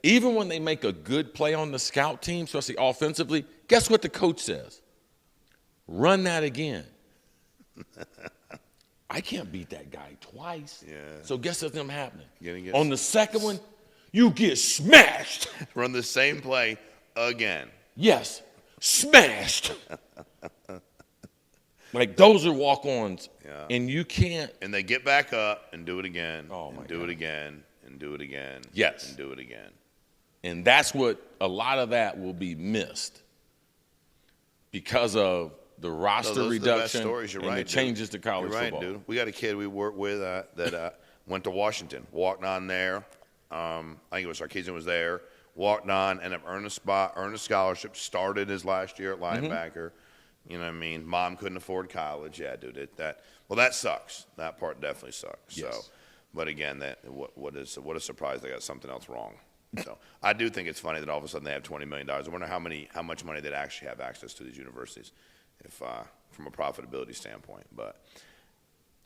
Even when they make a good play on the scout team, especially offensively, guess what the coach says? Run that again. I can't beat that guy twice. Yeah. So guess what's them happening? On the second one, you get smashed. Run the same play again. Yes, smashed. Like those are walk-ons, and you can't. And they get back up and do it again. Oh my and do God. it again and do it again. Yes. And do it again. And that's what a lot of that will be missed because of the roster reduction and the changes to college football. You're right, dude. We got a kid we work with that went to Washington, walked on there. I think it was Sarkisian was there, walked on, ended up earned a spot, earned a scholarship, started his last year at linebacker. You know what I mean? Mom couldn't afford college. Yeah, dude. That sucks. That part definitely sucks. Yes. So, but again, what a surprise they got something else wrong. So I do think it's funny that all of a sudden they have $20 million. I wonder how much money they'd actually have access to these universities, if from a profitability standpoint. But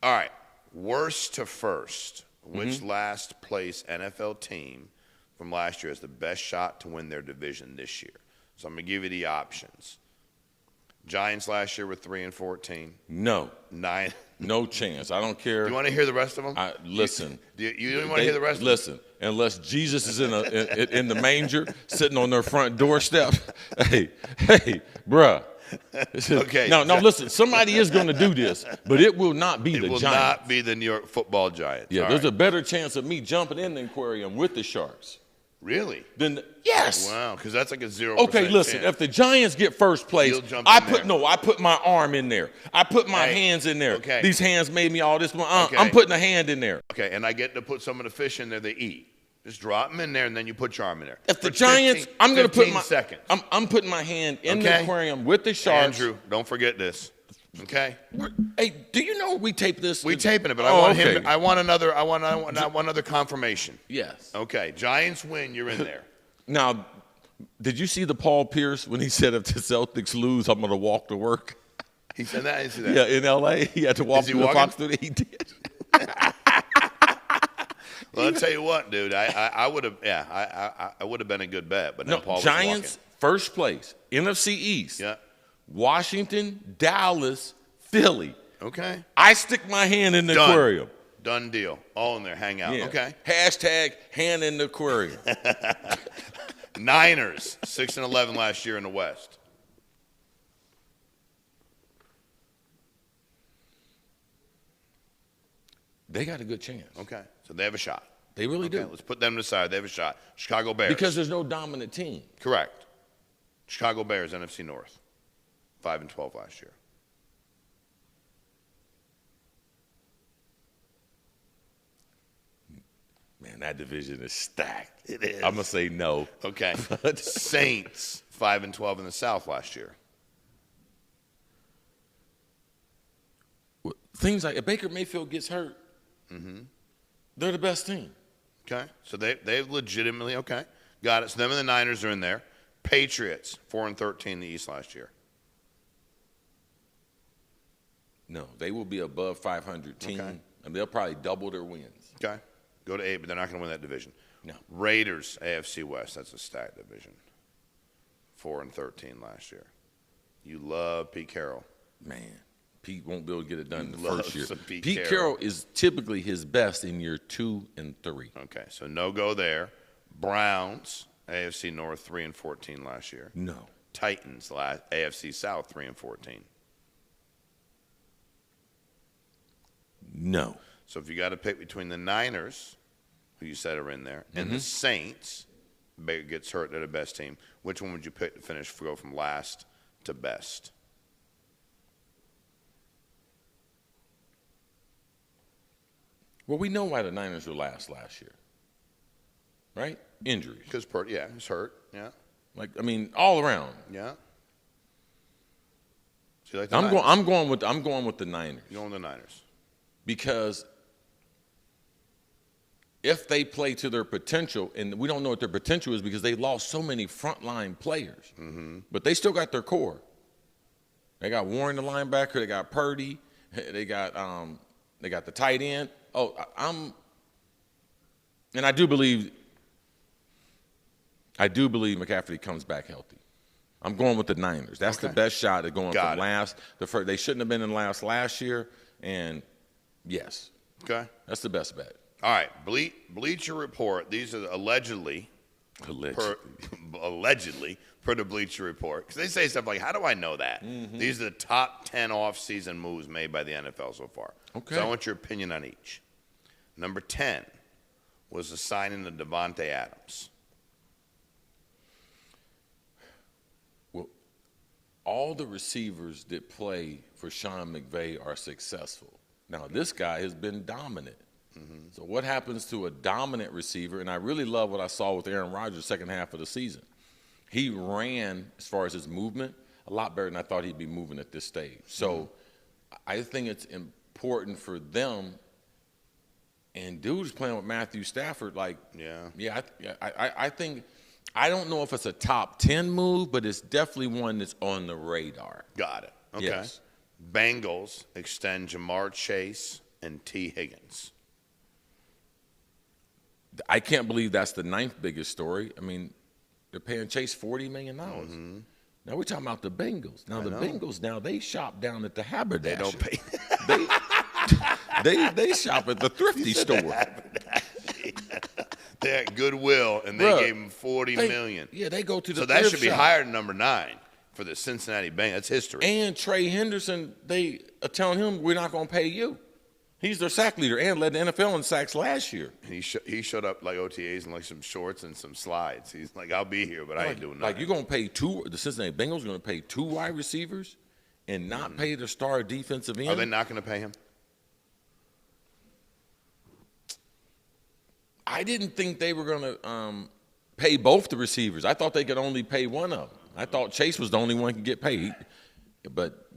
all right, worst to first. Which last place NFL team from last year has the best shot to win their division this year? So I'm gonna give you the options. Giants last year were 3-14. No. 9. No chance. I don't care. Do you want to hear the rest of them? Listen. You don't want to hear the rest of them? Listen. Unless Jesus is in the manger, sitting on their front doorstep. Hey, bruh. Okay. No, listen. Somebody is going to do this, but it will not be the Giants. It will not be the New York Football Giants. Yeah, there's a better chance of me jumping in the aquarium with the Sharks. Really? Yes. Wow, because that's like a 0%. Okay, listen. chance. If the Giants get first place, I put my arm in there. I put my hands in there. Okay. These hands made me all this. I'm putting a hand in there. Okay, and I get to put some of the fish in there they eat. Just drop them in there, and then you put your arm in there. If the Giants, I'm going to put my seconds. I'm putting my hand in the aquarium with the Sharks. Andrew, don't forget this. Okay. Hey, do you know we tape this? We taping it, but I want another confirmation. Yes. Okay. Giants win. You're in there. Now, did you see the Paul Pierce when he said if the Celtics lose, I'm going to walk to work? He said that. I see that. Yeah, in L.A. He had to walk to the Fox studio. He did. Well, I'll tell you what, dude. I would have. Yeah, I would have been a good bet, but no. Paul Giants first place, NFC East. Yeah. Washington, Dallas, Philly. Okay. I stick my hand in the aquarium. Done deal. All in there. Hang out. Yeah. Okay. Hashtag hand in the aquarium. Niners 6-11 last year in the West. They got a good chance. Okay. So they have a shot. They really do. Let's put them to the side. They have a shot. Chicago Bears. Because there's no dominant team. Correct. Chicago Bears, NFC North. 5-12 last year. Man, that division is stacked. It is. I'm going to say no. Okay. Saints, 5-12 in the South last year. Things like if Baker Mayfield gets hurt, they're the best team. Okay. So they've legitimately, got it. So them and the Niners are in there. Patriots, 4-13 in the East last year. No, they will be above 500 team, and they'll probably double their wins. Okay. Go to 8, but they're not going to win that division. No. Raiders, AFC West. That's a stacked division. 4-13 last year. You love Pete Carroll. Man, Pete won't be able to get it done in the first year. Pete Carroll is typically his best in year 2 and 3. Okay, so no go there. Browns, AFC North, 3-14 last year. No. Titans, AFC South, 3-14. No. So if you got to pick between the Niners, who you said are in there, and the Saints, Baker gets hurt, they're the best team. Which one would you pick to finish, go from last to best? Well, we know why the Niners were last year, right? Injuries. Because he's hurt. Yeah. All around. Yeah. So you like the I'm Niners? going with the Niners. You're going with the Niners. Because if they play to their potential, and we don't know what their potential is because they lost so many frontline players, but they still got their core. They got Warren, the linebacker. They got Purdy. They got the tight end. I do believe McCaffrey comes back healthy. I'm going with the Niners. That's the best shot at going from last. They shouldn't have been in last year, and yes, that's the best bet. All right, Bleacher Report. These are allegedly per the Bleacher Report, because they say stuff like, "How do I know that?" These are the top 10 off-season moves made by the NFL so far. Okay. So I want your opinion on each. Number 10 was the signing of Devontae Adams. Well, all the receivers that play for Sean McVay are successful. Now, this guy has been dominant. So what happens to a dominant receiver? And I really love what I saw with Aaron Rodgers second half of the season. He ran, as far as his movement, a lot better than I thought he'd be moving at this stage. So I think it's important for them. And dude's playing with Matthew Stafford. I think – I don't know if it's a top 10 move, but it's definitely one that's on the radar. Got it. Okay. Yes. Bengals extend Jamar Chase and T. Higgins. I can't believe that's the 9th biggest story. They're paying Chase $40 million. Now we're talking about the Bengals. Now Bengals, they shop down at the Haberdasher. They don't pay. they shop at the thrifty store. They're at Goodwill, and they gave him $40 million. Yeah, they go to the So thrift that should be shop. higher than number 9 for the Cincinnati Bengals. That's history. And Trey Henderson, they are telling him, we're not going to pay you. He's their sack leader and led the NFL in sacks last year. And he showed up like OTAs in some shorts and some slides. He's like, I'll be here, but I ain't doing nothing. You're going to pay the Cincinnati Bengals are going to pay 2 wide receivers and not pay the star defensive end? Are they not going to pay him? I didn't think they were going to pay both the receivers. I thought they could only pay one of them. I thought Chase was the only one who could get paid. But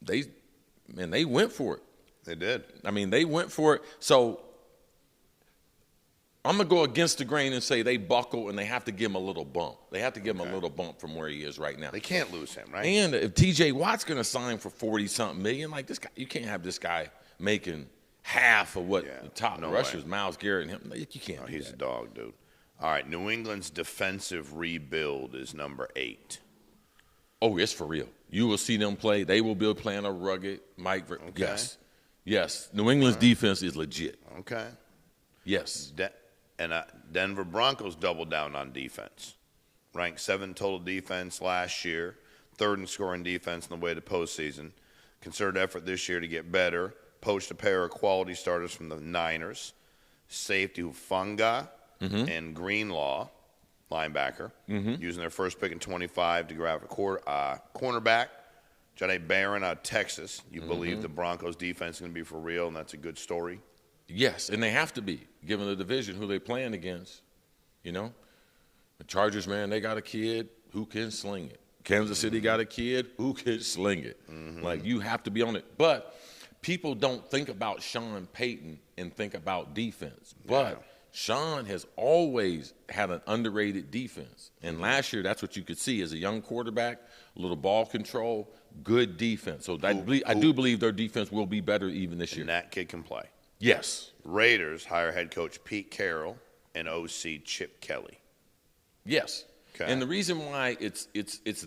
they went for it. They did. They went for it. So I'm going to go against the grain and say they buckle and they have to give him a little bump. They have to give him a little bump from where he is right now. They can't lose him, right? And if T.J. Watt's going to sign for 40-something million, this guy, you can't have this guy making half of what the top rushers, Myles Garrett and him. You can't. He's a dog, dude. All right, New England's defensive rebuild is number 8. Oh, it's for real. You will see them play. They will be playing a rugged Mike. Okay. Yes. New England's defense is legit. Okay. Yes. Denver Broncos doubled down on defense. Ranked 7 total defense last year, 3rd in scoring defense in the way to postseason. Concerted effort this year to get better. Poached a pair of quality starters from the Niners. Safety Hufanga and Greenlaw, linebacker, using their first pick in 25 to grab a cornerback. Jahdae Barron out of Texas. You believe the Broncos defense is going to be for real, and that's a good story? Yes, and they have to be, given the division, who they playing against. The Chargers, man, they got a kid who can sling it. Kansas City got a kid who can sling it. You have to be on it. But people don't think about Sean Payton and think about defense. But Shawn has always had an underrated defense. And last year, that's what you could see as a young quarterback, a little ball control, good defense. So I do believe their defense will be better even this year. And that kid can play. Yes. Raiders hire head coach Pete Carroll and OC Chip Kelly. Yes. Okay. And the reason why it's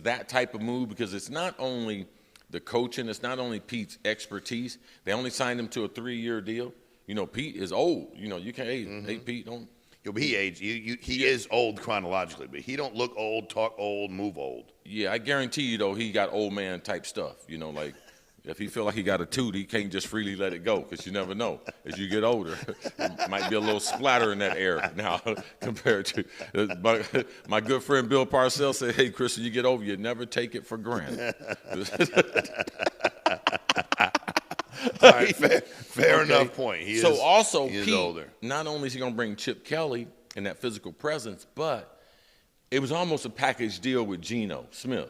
that type of move, because it's not only the coaching, it's not only Pete's expertise. They only signed him to a 3-year deal. You know, Pete is old. You know, you can't, hey, Pete, don't. He aged. He is old chronologically, but he don't look old, talk old, move old. Yeah, I guarantee you, though, he got old man type stuff. You know, like if he feel like he got a toot, he can't just freely let it go, because you never know. As you get older, it might be a little splatter in that air now compared to my good friend Bill Parcells said, hey, Cris, when you get over, you never take it for granted. All right, fair enough point. Pete, older. Not only is he going to bring Chip Kelly and that physical presence, but it was almost a package deal with Geno Smith.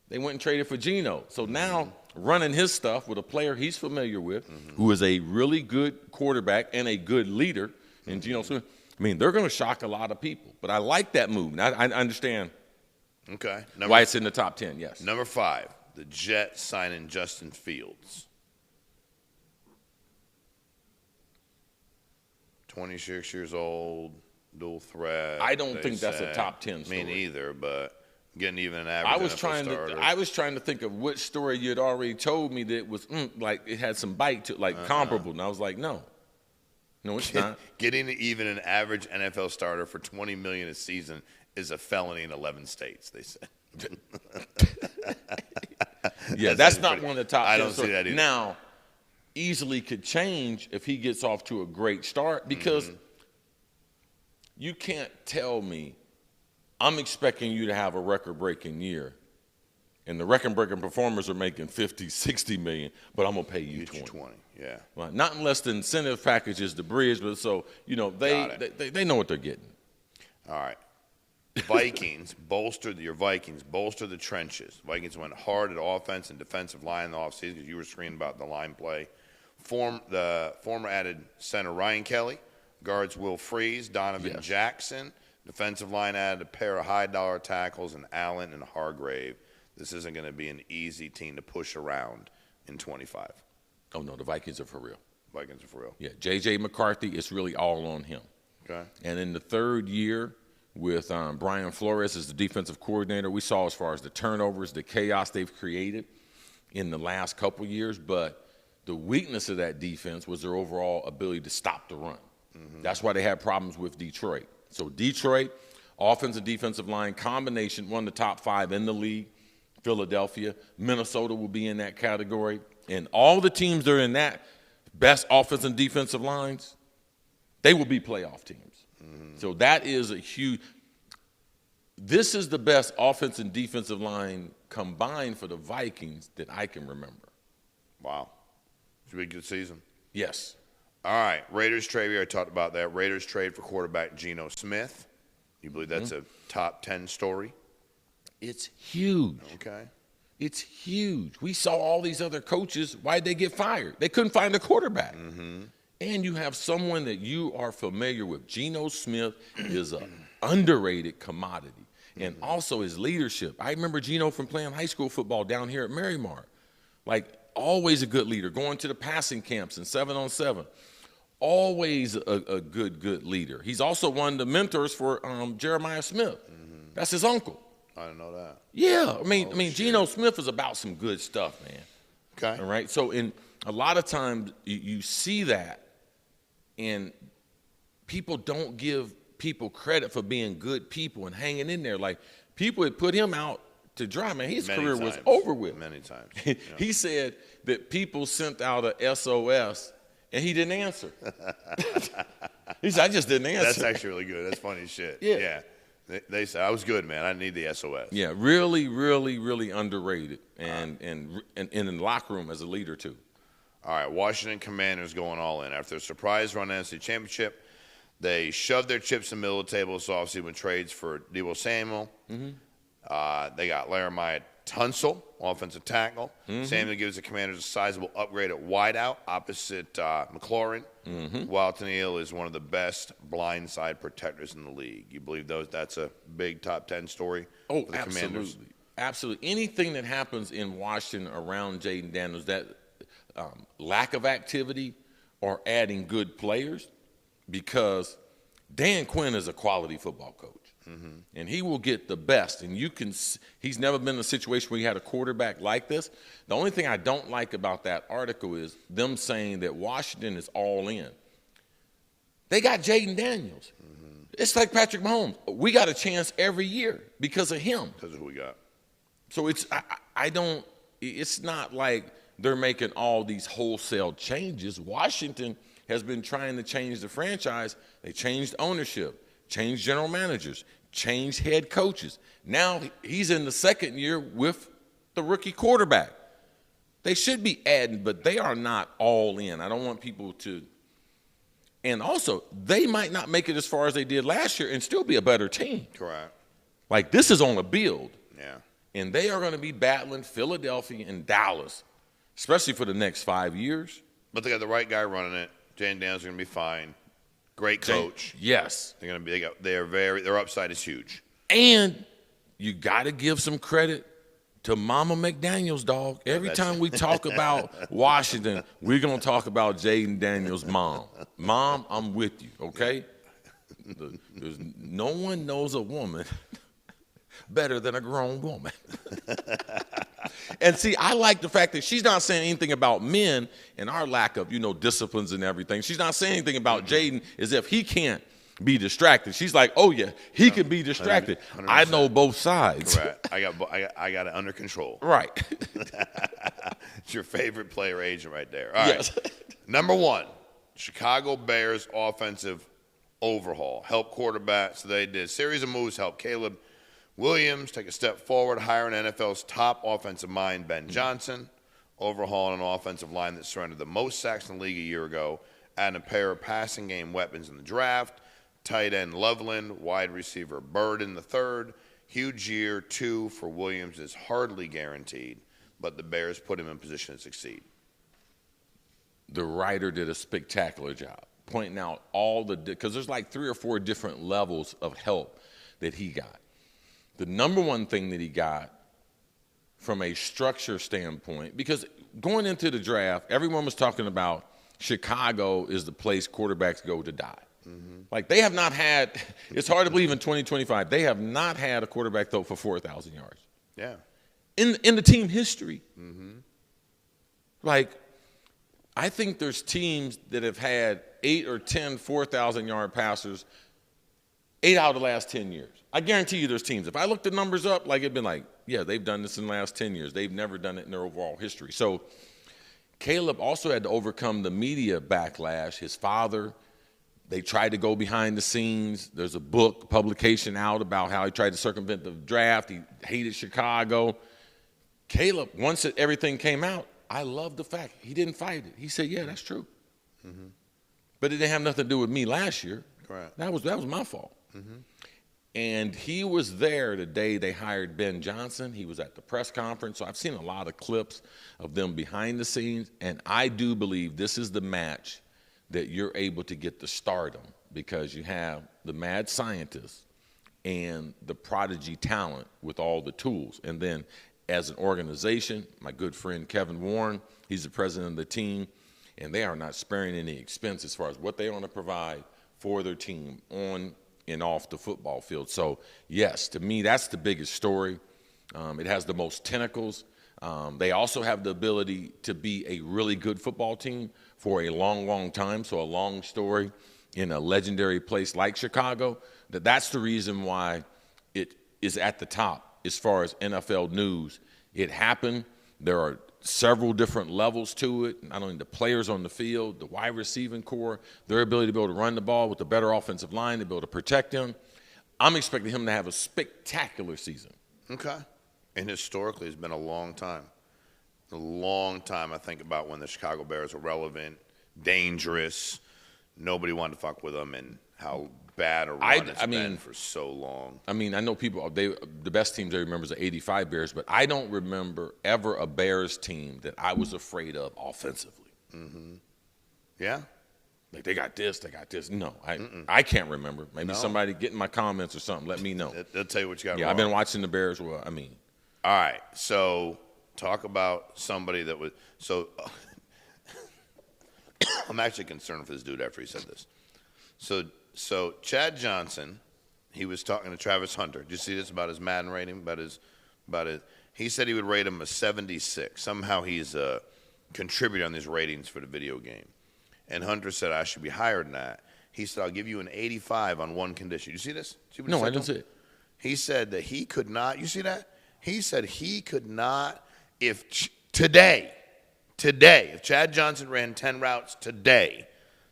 They went and traded for Geno. So now running his stuff with a player he's familiar with, who is a really good quarterback and a good leader, and Geno Smith, I mean, they're going to shock a lot of people. But I like that move. I understand why it's in the top 10, yes. Number 5, the Jets signing Justin Fields. 26 years old, dual threat. I don't think that's a top 10 story. Me neither, but getting even an average starter. I was trying to think of which story you had already told me that was like it had some bite to it, like comparable. And I was like, no, it's not. Getting even an average NFL starter for $20 million a season is a felony in 11 states, they said. Yeah, that's not one of the top 10 I don't see that either. Now, easily could change if he gets off to a great start, because you can't tell me I'm expecting you to have a record-breaking year and the record-breaking performers are making 50, 60 million, but I'm going to pay you 20. Yeah. Well, not unless the incentive package is the bridge, but so, they know what they're getting. All right. Vikings bolster the trenches. Vikings went hard at offense and defensive line in the offseason, because you were screaming about the line play. The former added center Ryan Kelly, guards Will Freeze, Donovan Jackson. Defensive line added a pair of high-dollar tackles in Allen and Hargrave. This isn't going to be an easy team to push around in 25. Oh, no, the Vikings are for real. Yeah, J.J. McCarthy, it's really all on him. Okay. And in the third year with Brian Flores as the defensive coordinator, we saw as far as the turnovers, the chaos they've created in the last couple years, but the weakness of that defense was their overall ability to stop the run. That's why they had problems with Detroit. So Detroit, offensive and defensive line combination, one of the top 5 in the league. Philadelphia, Minnesota will be in that category. And all the teams that are in that best offensive and defensive lines, they will be playoff teams. So that is a huge – this is the best offensive and defensive line combined for the Vikings that I can remember. Wow. Should be a good season. Yes. All right. Raiders trade. We already talked about that. Raiders trade for quarterback Geno Smith. You believe that's a top 10 story? It's huge. Okay. It's huge. We saw all these other coaches. Why'd they get fired? They couldn't find a quarterback. And you have someone that you are familiar with. Geno Smith is an underrated commodity. And also his leadership. I remember Geno from playing high school football down here at Marymar. Like, always a good leader, going to the passing camps and 7-on-7. Always a good leader. He's also one of the mentors for Jeremiah Smith. That's his uncle. I didn't know that. Yeah. I mean, Geno Smith is about some good stuff, man. Okay. All right. So in a lot of times you see that, and people don't give people credit for being good people and hanging in there. Like, people had put him out to dry, man. His career was over with. Many times. He said that people sent out a SOS and he didn't answer. He said, I just didn't answer. That's actually really good. That's funny as shit. Yeah. They said, I was good, man. I need the SOS. Yeah, really, really, really underrated. And in the locker room as a leader, too. All right, Washington Commanders going all in. After a surprise run NFC Championship, they shoved their chips in the middle of the table this offseason with trades for Deebo Samuel. They got Laramie Tunsil, offensive tackle. Samuel gives the Commanders a sizable upgrade at wideout opposite McLaurin. While Tennille is one of the best blindside protectors in the league. You believe that's a big top 10 story for the Commanders? Absolutely. Anything that happens in Washington around Jaden Daniels, that lack of activity are adding good players because Dan Quinn is a quality football coach. And he will get the best. And he's never been in a situation where he had a quarterback like this. The only thing I don't like about that article is them saying that Washington is all in. They got Jaden Daniels. It's like Patrick Mahomes. We got a chance every year because of him. Because of who we got. So it's not like they're making all these wholesale changes. Washington has been trying to change the franchise. They changed ownership, changed general managers, changed head coaches. Now he's in the second year with the rookie quarterback. They should be adding, but they are not all in. I don't want people to. And also, they might not make it as far as they did last year and still be a better team. Correct. Like, this is on a build. Yeah. And they are going to be battling Philadelphia and Dallas, especially for the next 5 years. But they got the right guy running it. Jaden Daniels is going to be fine. Great coach. Yes. They're going to be. Their upside is huge. And you got to give some credit to Mama McDaniels, dog. Every time we talk about Washington, we're going to talk about Jaden Daniels' mom. Mom, I'm with you, okay? No one knows a woman better than a grown woman. And see, I like the fact that she's not saying anything about men and our lack of, disciplines and everything. She's not saying anything about Jaden as if he can't be distracted. She's like, oh yeah, he can be distracted. 100%. I know both sides. Correct. I got it under control. Right. It's your favorite player agent right there. All right. Yes. Number 1, Chicago Bears offensive overhaul. Help quarterbacks. So they did a series of moves, help Caleb Williams take a step forward, hiring NFL's top offensive mind, Ben Johnson, overhauling an offensive line that surrendered the most sacks in the league a year ago, adding a pair of passing game weapons in the draft, tight end Loveland, wide receiver Bird in the third. Huge year 2 for Williams is hardly guaranteed, but the Bears put him in position to succeed. The writer did a spectacular job pointing out because there's like 3 or 4 different levels of help that he got. The number one thing that he got from a structure standpoint, because going into the draft, everyone was talking about Chicago is the place quarterbacks go to die. Like, they have not had – it's hard to believe in 2025, they have not had a quarterback throw for 4,000 yards. Yeah. In the team history. Like, I think there's teams that have had 8 or 10 4,000-yard passers 8 out of the last 10 years. I guarantee you there's teams. If I looked the numbers up, like, it'd been like, yeah, they've done this in the last 10 years. They've never done it in their overall history. So Caleb also had to overcome the media backlash. His father, they tried to go behind the scenes. There's a book publication out about how he tried to circumvent the draft. He hated Chicago. Caleb, once everything came out, I love the fact he didn't fight it. He said, yeah, that's true. But it didn't have nothing to do with me last year. Correct. That was my fault. And he was there the day they hired Ben Johnson. He was at the press conference. So I've seen a lot of clips of them behind the scenes. And I do believe this is the match that you're able to get the stardom, because you have the mad scientist and the prodigy talent with all the tools. And then as an organization, my good friend Kevin Warren, he's the president of the team, and they are not sparing any expense as far as what they want to provide for their team on and off the football field. So, yes, to me, that's the biggest story. It has the most tentacles. They also have the ability to be a really good football team for a long, long time. So a long story in a legendary place like Chicago. That's the reason why it is at the top as far as NFL news. It happened. There are several different levels to it, not only the players on the field, the wide receiving core, their ability to be able to run the ball with a better offensive line, to be able to protect him. I'm expecting him to have a spectacular season. Okay. And historically, it's been a long time. A long time, I think, about when the Chicago Bears were relevant, dangerous, nobody wanted to fuck with them, and how bad a run it's been for so long. I mean, I know people, the best teams I remember is the 85 Bears, but I don't remember ever a Bears team that I was afraid of offensively. Yeah? Like, they got this. No, I can't remember. Maybe somebody get in my comments or something. Let me know. They'll tell you what you got wrong. Yeah, I've been watching the Bears. All right, so talk about somebody that was – so I'm actually concerned for this dude after he said this. So Chad Johnson, he was talking to Travis Hunter. Did you see this about his Madden rating? He said he would rate him a 76. Somehow he's a contributor on these ratings for the video game. And Hunter said, I should be higher than that. He said, I'll give you an 85 on one condition. You see this? No, I didn't see it. He said that he could not, you see that? He said he could not, if today, if Chad Johnson ran 10 routes today,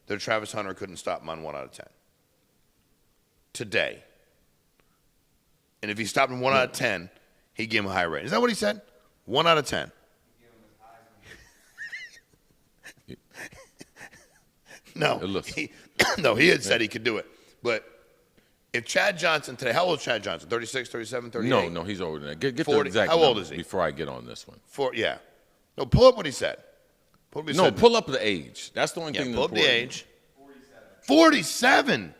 that Travis Hunter couldn't stop him on 1 out of 10. Today. And if he stopped him 1 out of 10, he'd give him a high rating. Is that what he said? 1 out of 10. No, he had said he could do it. But if Chad Johnson today, how old is Chad Johnson? 36, 37, 38? No, he's older than that. Get 40. the exact How old is he? Before I get on this one. Yeah. No, pull up what he said. Pull up the age. That's the only thing that's important. Pull up the age. 47.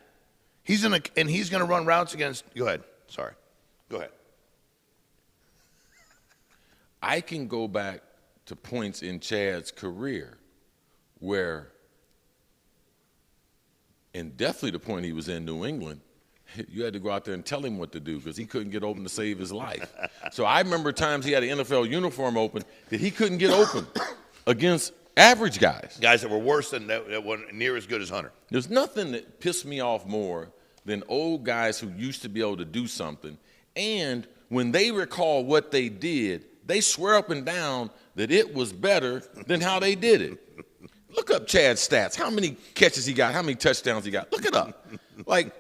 He's gonna run routes against. Go ahead. Sorry. Go ahead. I can go back to points in Chad's career where, and definitely the point he was in New England, you had to go out there and tell him what to do because he couldn't get open to save his life. So I remember times he had an NFL uniform open that he couldn't get open against average guys. Guys that were worse than that weren't near as good as Hunter. There's nothing that pissed me off more than old guys who used to be able to do something, and when they recall what they did, they swear up and down that it was better than how they did it. Look up Chad's stats. How many catches he got? How many touchdowns he got? Look it up. Like,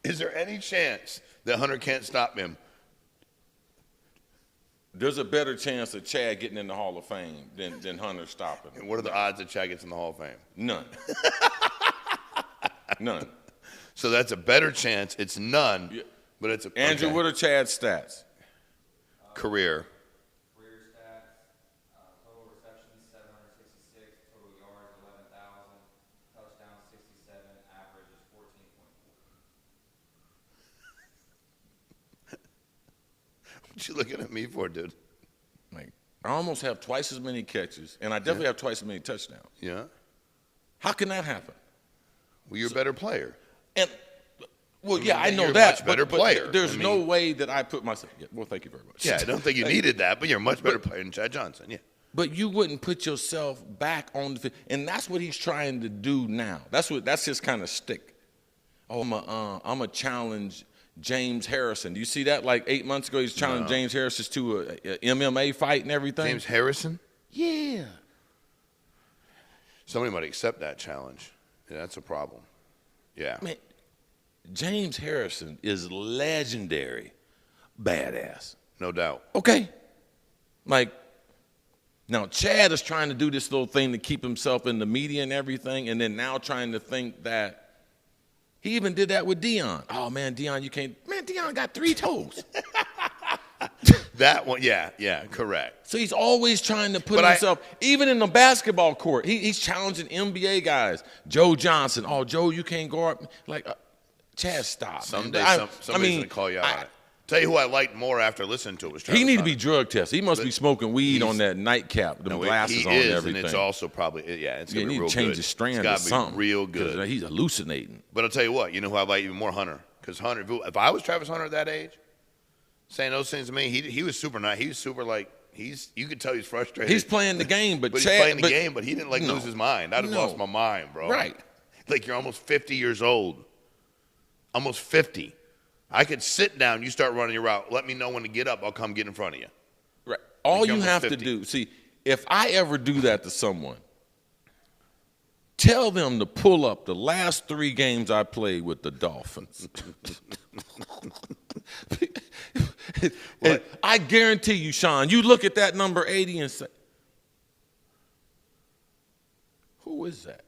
is there any chance that Hunter can't stop him? There's a better chance of Chad getting in the Hall of Fame than Hunter stopping him. And what are the odds that Chad gets in the Hall of Fame? None. None. So that's a better chance. It's none, Yeah. but it's a Andrew, okay. what are Chad's stats? Career stats, total receptions 766, total yards 11,000, touchdowns 67, average is 14.4. What you looking at me for, dude? Like, I almost have twice as many catches, and I definitely have twice as many touchdowns. Yeah. How can that happen? Well, you're a better player. And well, yeah, I know you're a that. much better but player. There's no way that I put myself. Yeah, well, thank you very much. Yeah, I don't think you needed that, but you're a much better player than Chad Johnson. Yeah. But you wouldn't put yourself back on the field, and that's what he's trying to do now. That's his kind of stick. Oh, I'm a challenge James Harrison. Do you see that? Like 8 months ago, he's challenged James Harrison to a MMA fight and everything. James Harrison? Yeah. Somebody might accept that challenge. Yeah, that's a problem. Yeah. Man, James Harrison is legendary badass. No doubt. Okay. Like, now Chad is trying to do this little thing to keep himself in the media and everything, and then now trying to think that he even did that with Deion. Oh, man, Deion, you can't. Man, Deion got 3 toes. That one, yeah, correct. So he's always trying to put himself, even in the basketball court, he's challenging NBA guys. Joe Johnson. Oh, Joe, you can't go up. Like, Chad, stop. Someday somebody's going to call you out on it. Tell you who I liked more after listening to it was Travis He need to Hunter. be drug tested. He must be smoking weed on that nightcap, the glasses on and everything. And it's also probably, it's going to be real good. He need to change his strand or it's something. Be real good. He's hallucinating. But I'll tell you what, you know who I like even more? Hunter. Because Hunter, if I was Travis Hunter at that age, saying those things to me, he was super nice. He was super you could tell he's frustrated. He's playing the game, but he's Chad, playing the game, but he didn't lose his mind. I'd have lost my mind, bro. Right. Like you're almost 50 years old. Almost 50. I could sit down, you start running your route. Let me know when to get up. I'll come get in front of you. Right. All you have 50. to do, see, if I ever do that to someone, tell them to pull up the last 3 games I played with the Dolphins. And I guarantee you, Shawn, you look at that number 80 and say, who is that?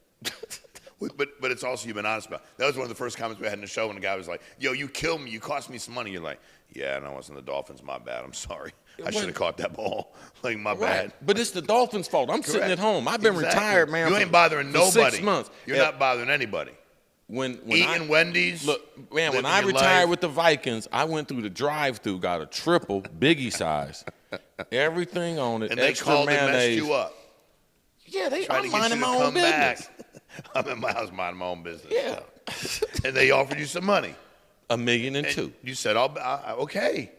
But it's also you've been honest about. That was one of the first comments we had in the show when the guy was like, yo, you killed me. You cost me some money. You're like, yeah, and I wasn't the Dolphins. My bad. I'm sorry. I should have caught that ball. Like, my bad. But it's the Dolphins' fault. I'm sitting at home. I've been retired, man. You ain't bothering for nobody. 6 months. You're not bothering anybody. When Eating Wendy's. Look, man, when I retired with the Vikings, I went through the drive-thru, got a triple, Biggie size, everything on it, and they extra called mayonnaise. and messed you up. Yeah, trying to get you to come back. I'm in my house minding my own business. Yeah. And they offered you some money. $1.2 million. You said, okay.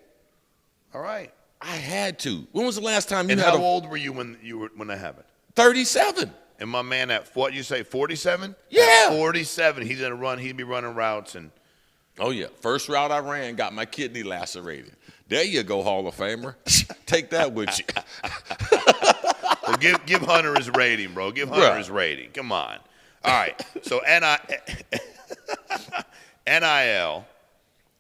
All right. I had to. When was the last time you and had how old were you when that happened? 37. And my man at what you say, 47? Yeah. At 47, he's gonna run. He'd be running routes and. Oh yeah, first route I ran got my kidney lacerated. There you go, Hall of Famer. Take that with you. Well, give Hunter his rating, bro. Give Hunter his rating. Come on. All right. So NIL.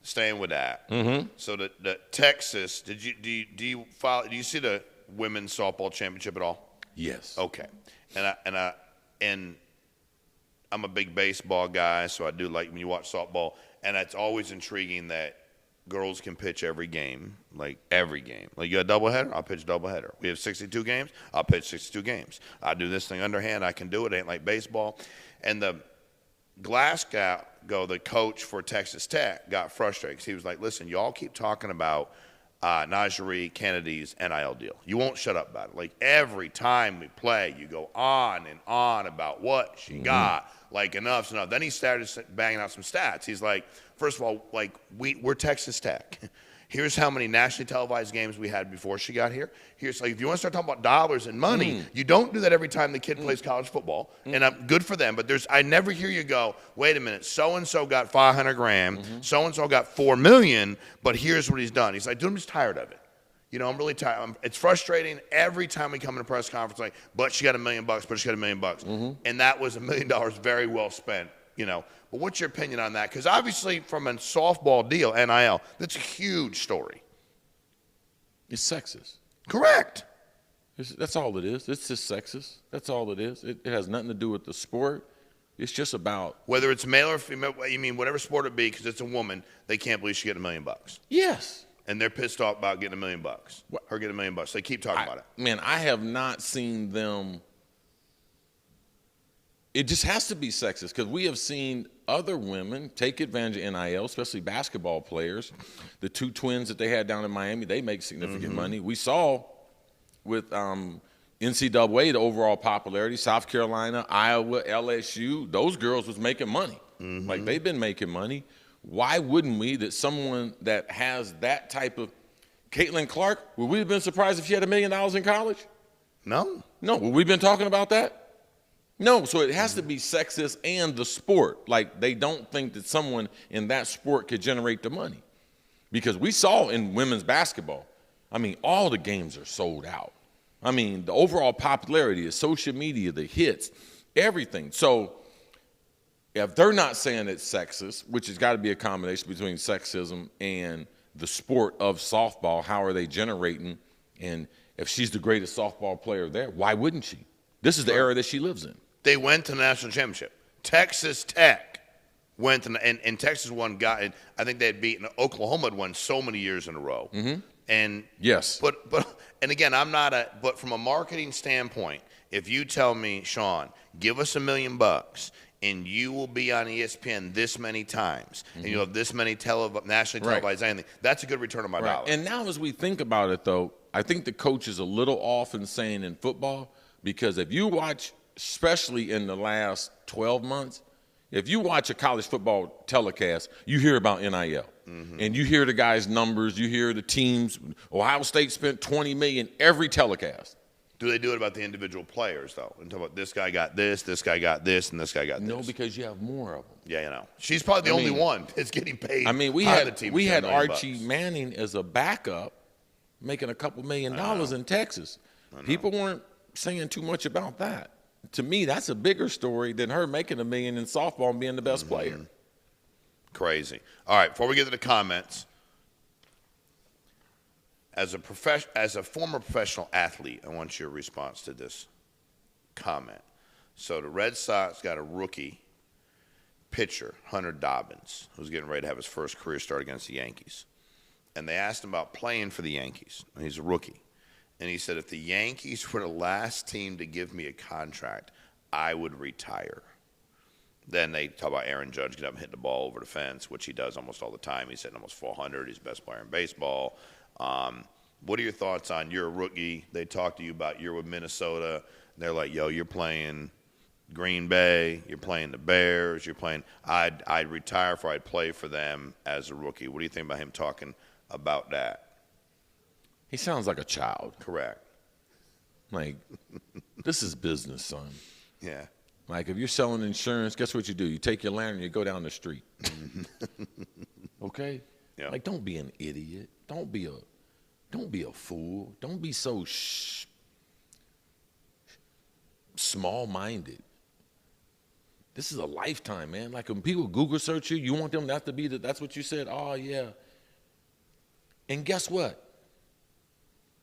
Staying with that. Mm-hmm. So the Texas. Do you follow? Do you see the women's softball championship at all? Yes. Okay. And I'm a big baseball guy, so I do like when you watch softball. And it's always intriguing that girls can pitch every game, like every game. Like you got a doubleheader, I'll pitch a doubleheader. We have 62 games, I'll pitch 62 games. I do this thing underhand, I can do it. It ain't like baseball. And the Glasgow, the coach for Texas Tech, got frustrated because he was like, listen, y'all keep talking about Najee Kennedy's NIL deal. You won't shut up about it. Like every time we play, you go on and on about what she got. Like enough's enough. Then he started banging out some stats. He's like, first of all, like we're Texas Tech. Here's how many nationally televised games we had before she got here. Here's like if you want to start talking about dollars and money, you don't do that every time the kid plays college football. And I'm good for them, but I never hear you go, wait a minute, so and so got $500,000, so and so got $4 million, but here's what he's done. He's like, dude, I'm just tired of it. You know, I'm really tired. It's frustrating every time we come in a press conference, like, but she got $1 million, but she got $1 million. And that was $1 million very well spent, you know. But what's your opinion on that? Because obviously from a softball deal, NIL, that's a huge story. It's sexist. Correct. That's all it is. It's just sexist. That's all it is. It has nothing to do with the sport. It's just about. Whether it's male or female, you mean whatever sport it be, because it's a woman, they can't believe she get $1 million. Yes. And they're pissed off about getting $1 million. Her getting $1 million. They keep talking about it. Man, I have not seen them. It just has to be sexist because we have seen other women take advantage of NIL, especially basketball players. The two twins that they had down in Miami, they make significant money. We saw with NCAA the overall popularity, South Carolina, Iowa, LSU, those girls was making money. Like they've been making money. Why wouldn't we, that someone that has that type of Caitlin Clark, would we have been surprised if she had $1 million in college? No. No. Would we have been talking about that? No. So it has to be sexist and the sport. Like they don't think that someone in that sport could generate the money. Because we saw in women's basketball, I mean, all the games are sold out. I mean, the overall popularity, the social media, the hits, everything. So if they're not saying it's sexist, which has got to be a combination between sexism and the sport of softball, how are they generating? And if she's the greatest softball player there, why wouldn't she? This is the era that she lives in. They went to the national championship. Texas Tech went to, and Texas won. I think they had beaten Oklahoma had won so many years in a row. And yes, but and again, but from a marketing standpoint, if you tell me, Shawn, give us $1 million. And you will be on ESPN this many times, and you'll have this many nationally televised anything. That's a good return on my dollar. And now as we think about it, though, I think the coach is a little off in saying in football, because if you watch, especially in the last 12 months, if you watch a college football telecast, you hear about NIL. And you hear the guys' numbers, you hear the teams. Ohio State spent $20 million every telecast. Do they do it about the individual players, though? And talk about this guy got this got this, and this guy got this? No, because you have more of them. Yeah, you know. She's probably the only one that's getting paid. I mean, we had Archie Manning as a backup making a couple $1 million in Texas. People weren't saying too much about that. To me, that's a bigger story than her making $1 million in softball and being the best player. Crazy. All right, before we get to the comments, as a former professional athlete, I want your response to this comment. So the Red Sox got a rookie pitcher, Hunter Dobbins, who's getting ready to have his first career start against the Yankees. And they asked him about playing for the Yankees. And he's a rookie. And he said, if the Yankees were the last team to give me a contract, I would retire. Then they talk about Aaron Judge getting up and hitting the ball over the fence, which he does almost all the time. He's hitting almost 400. He's the best player in baseball. What are your thoughts on you're a rookie? They talked to you about you're with Minnesota. They're like, yo, you're playing Green Bay, you're playing the Bears, you're playing. I'd retire for I'd play for them as a rookie. What do you think about him talking about that? He sounds like a child. Correct. Like, this is business, son. Yeah. Like, if you're selling insurance, guess what you do? You take your lantern and you go down the street. Okay? Yeah. Like, don't be an idiot. Don't be a fool. Don't be so small-minded. This is a lifetime, man. Like, when people Google search you, you want them not to be that's what you said? Oh, yeah. And guess what?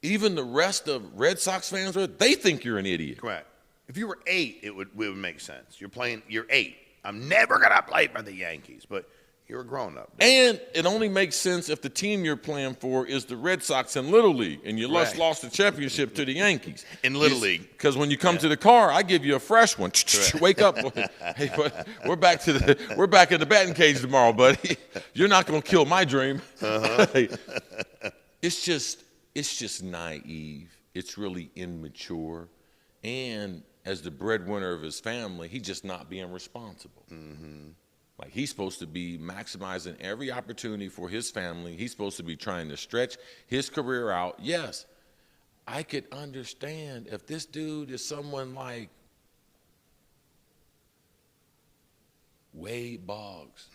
Even the rest of Red Sox fans, they think you're an idiot. Correct. If you were 8, it would make sense. You're 8. I'm never going to play for the Yankees. But you're a grown-up. And it only makes sense if the team you're playing for is the Red Sox in Little League and you Right. lost the championship to the Yankees. In Little League. Because when you come to the car, I give you a fresh one. Wake up. Hey, we're back in the batting cage tomorrow, buddy. You're not going to kill my dream. It's just naive. It's really immature. And as the breadwinner of his family, he's just not being responsible. Mm-hmm. Like, he's supposed to be maximizing every opportunity for his family. He's supposed to be trying to stretch his career out. Yes, I could understand if this dude is someone like Wade Boggs,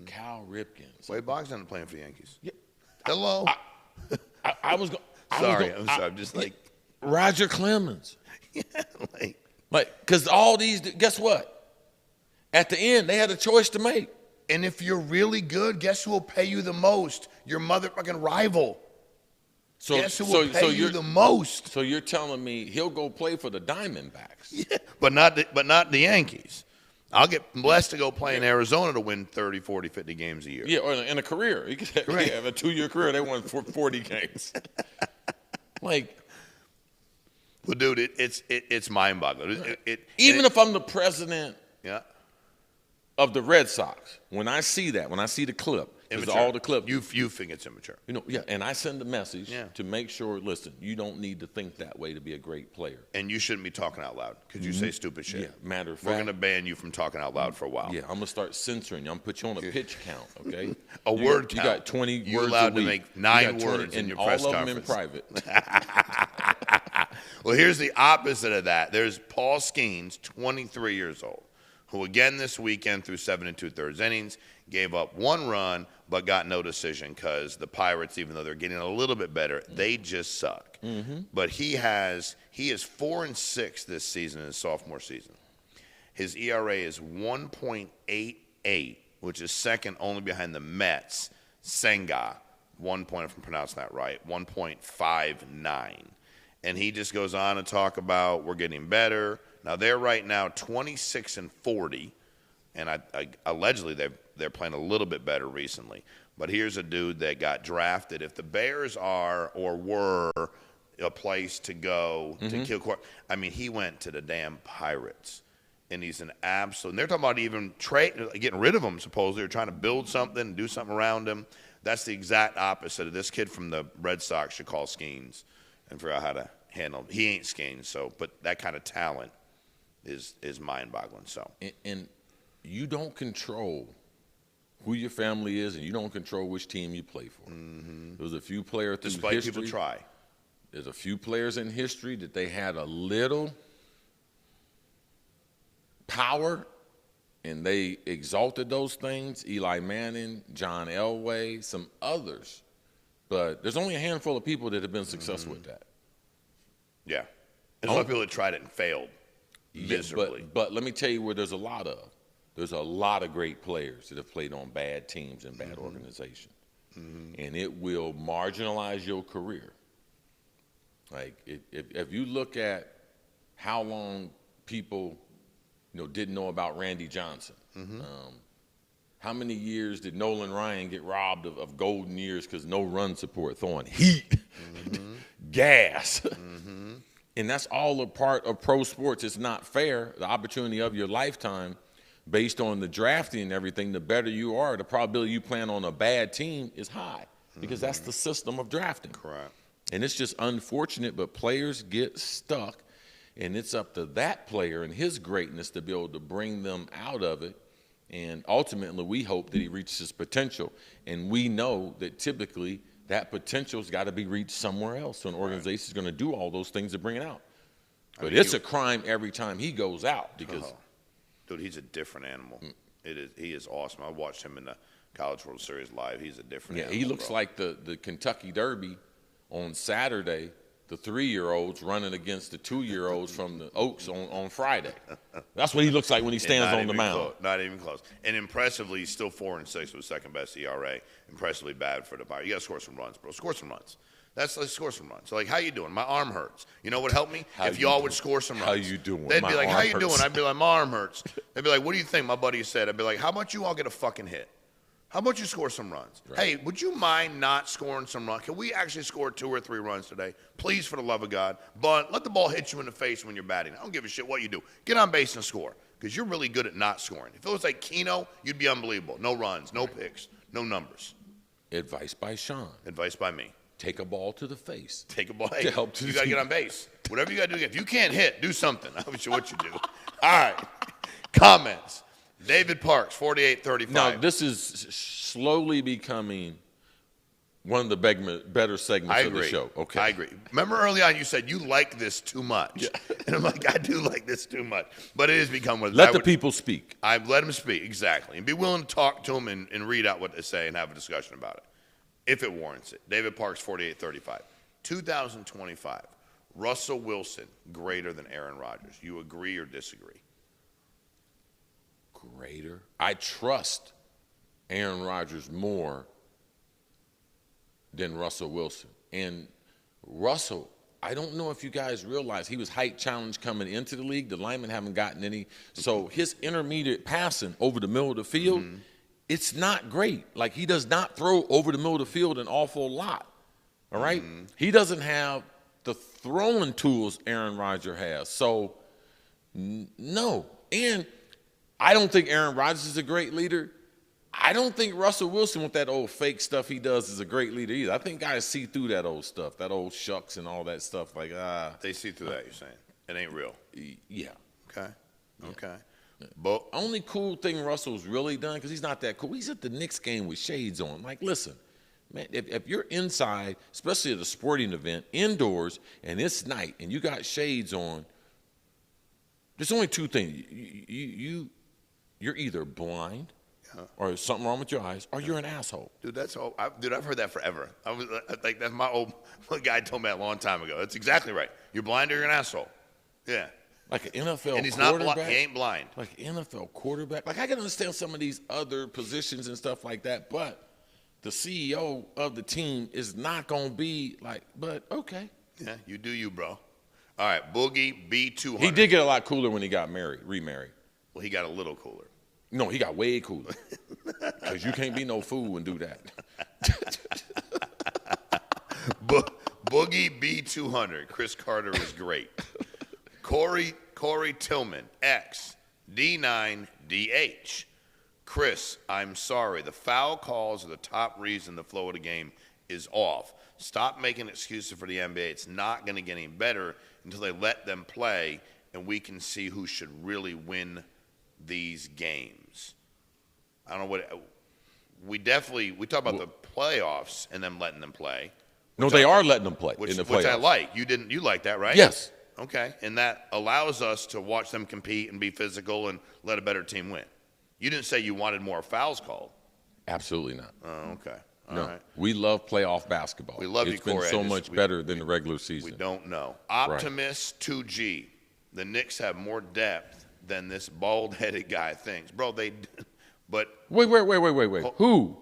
Cal Ripken. Wade Boggs not playing for the Yankees. Yeah. Hello. I was going. Sorry. I'm just like Roger Clemens. yeah, Like, because all these, guess what? At the end, they had a choice to make. And if you're really good, guess who will pay you the most? Your motherfucking rival. So, guess who will pay you the most? So you're telling me he'll go play for the Diamondbacks? Yeah, but not the Yankees. I'll get blessed to go play in Arizona to win 30, 40, 50 games a year. Yeah, or in a career. You could have a 2-year career. They won 40 games. Like, Well, dude, it's mind-boggling. even if I'm the president yeah. of the Red Sox, when I see the clip, because all the clip, you think it's immature. And I send a message Yeah. to make sure, listen, you don't need to think that way to be a great player. And you shouldn't be talking out loud because you say stupid shit. Yeah, matter of We're fact. going to ban you from talking out loud for a while. Yeah, I'm going to start censoring you. I'm going to put you on a pitch count, okay? Word count. You got 20 You're words allowed a to week. make 9 You got 20, words in and your all press of them conference. in private. Well, here's the opposite of that. There's Paul Skenes, 23 years old, who again this weekend threw 7 2/3 innings, gave up 1 run, but got no decision because the Pirates, even though they're getting a little bit better, they just suck. Mm-hmm. But he is 4-6 this season in his sophomore season. His ERA is 1.88, which is second only behind the Mets. Senga, 1 point, if I'm pronouncing that right, 1.59. And he just goes on to talk about we're getting better. Now they're right now 26-40, and allegedly they're playing a little bit better recently. But here's a dude that got drafted. If the Bears are or were a place to go to kill court, I mean, he went to the damn Pirates, and he's an absolute. And they're talking about even getting rid of him. Supposedly, they're trying to build something and do something around him. That's the exact opposite of this kid from the Red Sox should call Skenes and figure out how to handle him. He ain't Skenes, but that kind of talent is mind-boggling. So, and you don't control who your family is, and you don't control which team you play for. Mm-hmm. There's a few players through despite history. people try. There's a few players in history that they had a little power, and they exalted those things. Eli Manning, John Elway, some others. But there's only a handful of people that have been successful with that. Yeah. There's a lot of people that tried it and failed miserably. But let me tell you where there's a lot of. There's a lot of great players that have played on bad teams and bad organizations. Mm-hmm. And it will marginalize your career. Like, if you look at how long people didn't know about Randy Johnson, how many years did Nolan Ryan get robbed of golden years because no run support, throwing heat, gas? And that's all a part of pro sports. It's not fair. The opportunity of your lifetime, based on the drafting and everything, the better you are, the probability you plan on a bad team is high because that's the system of drafting. Correct. And it's just unfortunate, but players get stuck And it's up to that player and his greatness to be able to bring them out of it. And ultimately, we hope that he reaches his potential. And we know that typically that potential's got to be reached somewhere else. So an organization is going to do all those things to bring it out. But it's a crime every time he goes out because dude, he's a different animal. He is awesome. I watched him in the College World Series live. He's a different animal. He looks like the Kentucky Derby on Saturday, the 3-year-olds running against the 2-year-olds from the Oaks on Friday. That's what he looks like when he stands on the mound. Not even close. And impressively, he's still 4-6 with second best ERA. Impressively bad for the Pirates. You got to score some runs, bro. Score some runs. Let's score some runs. So, like, how you doing? My arm hurts. You know what helped me? If y'all would score some runs. How you doing? They'd be like, how you doing? I'd be like, my arm hurts. They'd be like, what do you think? My buddy said. I'd be like, how about you all get a fucking hit? How about you score some runs? Right. Hey, would you mind not scoring some runs? Can we actually score 2 or 3 runs today? Please, for the love of God. But let the ball hit you in the face when you're batting. I don't give a shit what you do. Get on base and score because you're really good at not scoring. If it was like Geno, you'd be unbelievable. No runs, no picks, no numbers. Advice by Shawn. Advice by me. Take a ball to the face. Take a ball. Hey, to help you got to get on base. Whatever you got to do. If you can't hit, do something. I'm sure what you do. All right. Comments. David Parks, 4835. Now, this is slowly becoming one of the better segments of the show. Okay. I agree. Remember early on you said you like this too much. Yeah. And I'm like, I do like this too much. But it has become what it is. Let the people speak. I've let them speak, exactly. And be willing to talk to them and read out what they say and have a discussion about it, if it warrants it. David Parks, 4835. 2025, Russell Wilson greater than Aaron Rodgers. You agree or disagree? Greater. I trust Aaron Rodgers more than Russell Wilson. And Russell, I don't know if you guys realize he was height challenged coming into the league. The linemen haven't gotten any. So his intermediate passing over the middle of the field, it's not great. Like, he does not throw over the middle of the field an awful lot. All right? He doesn't have the throwing tools Aaron Rodgers has. So, no. And I don't think Aaron Rodgers is a great leader. I don't think Russell Wilson with that old fake stuff he does is a great leader either. I think guys see through that old stuff, that old shucks and all that stuff. Like, they see through that, you're saying? It ain't real. Yeah. Okay. Yeah. Okay. But only cool thing Russell's really done, because he's not that cool, he's at the Knicks game with shades on. Like, listen, man, if you're inside, especially at a sporting event, indoors, and it's night, and you got shades on, there's only 2 things. You're either blind, or there's something wrong with your eyes, or you're an asshole. Dude, that's all. I've heard that forever. Like, that's my old guy told me that a long time ago. That's exactly right. You're blind or you're an asshole. Yeah. Like an NFL and he's quarterback. Not blind. He ain't blind. Like an NFL quarterback. Like, I can understand some of these other positions and stuff like that, but the CEO of the team is not going to be like, but okay. Yeah, you do you, bro. All right, Boogie B200. He did get a lot cooler when he got remarried. Well, he got a little cooler. No, he got way cooler. Because you can't be no fool and do that. Boogie B200. Chris Carter is great. Corey Tillman, X, D9DH. Chris, I'm sorry. The foul calls are the top reason the flow of the game is off. Stop making excuses for the NBA. It's not going to get any better until they let them play, and we can see who should really win these games. I don't know what we talk about the playoffs and them letting them play. No, they are letting them play in the playoffs. Which I like. You like that, right? Yes. Okay, and that allows us to watch them compete and be physical and let a better team win. You didn't say you wanted more fouls called. Absolutely not. Oh, okay. All right. We love playoff basketball. We love It's been so much better than the regular season. We don't know. Optimus 2G. The Knicks have more depth than this bald-headed guy thinks. Bro, but Wait. Who?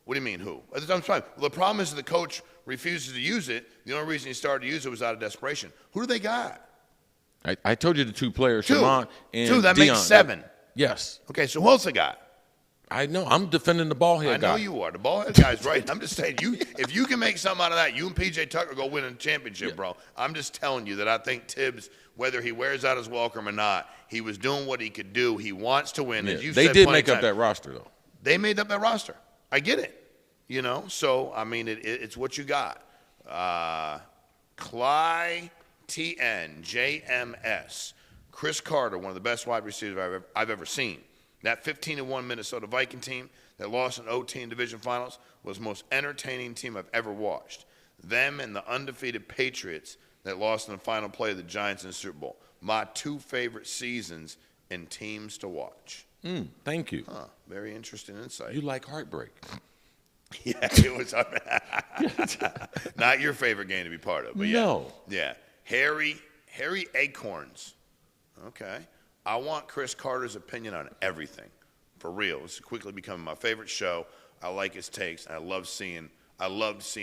What do you mean, who? I'm sorry. Well, the problem is the coach refuses to use it. The only reason he started to use it was out of desperation. Who do they got? I told you the 2 players, Shawn and 2, that Dion. makes 7. Yes. Okay, so who else they got? I know. I'm defending the ball head guy. I know you are. The ball head guy's right. I'm just saying, if you can make something out of that, you and P.J. Tucker go win a championship, bro. I'm just telling you that I think Tibbs, whether he wears out his welcome or not, he was doing what he could do. He wants to win. Yeah. As They did make up that roster, though. They made up that roster. I get it. So, I mean, it's what you got. TNJMS. Cris Carter, one of the best wide receivers I've ever seen. That 15-1 Minnesota Viking team that lost in OT in division finals was the most entertaining team I've ever watched. Them and the undefeated Patriots that lost in the final play of the Giants in the Super Bowl. My 2 favorite seasons and teams to watch. Thank you. Very interesting insight. You like heartbreak. Yeah, it was not your favorite game to be part of, but yeah. No. Yeah. Harry Acorns. Okay. I want Cris Carter's opinion on everything. For real. It's quickly becoming my favorite show. I like his takes, and I loved seeing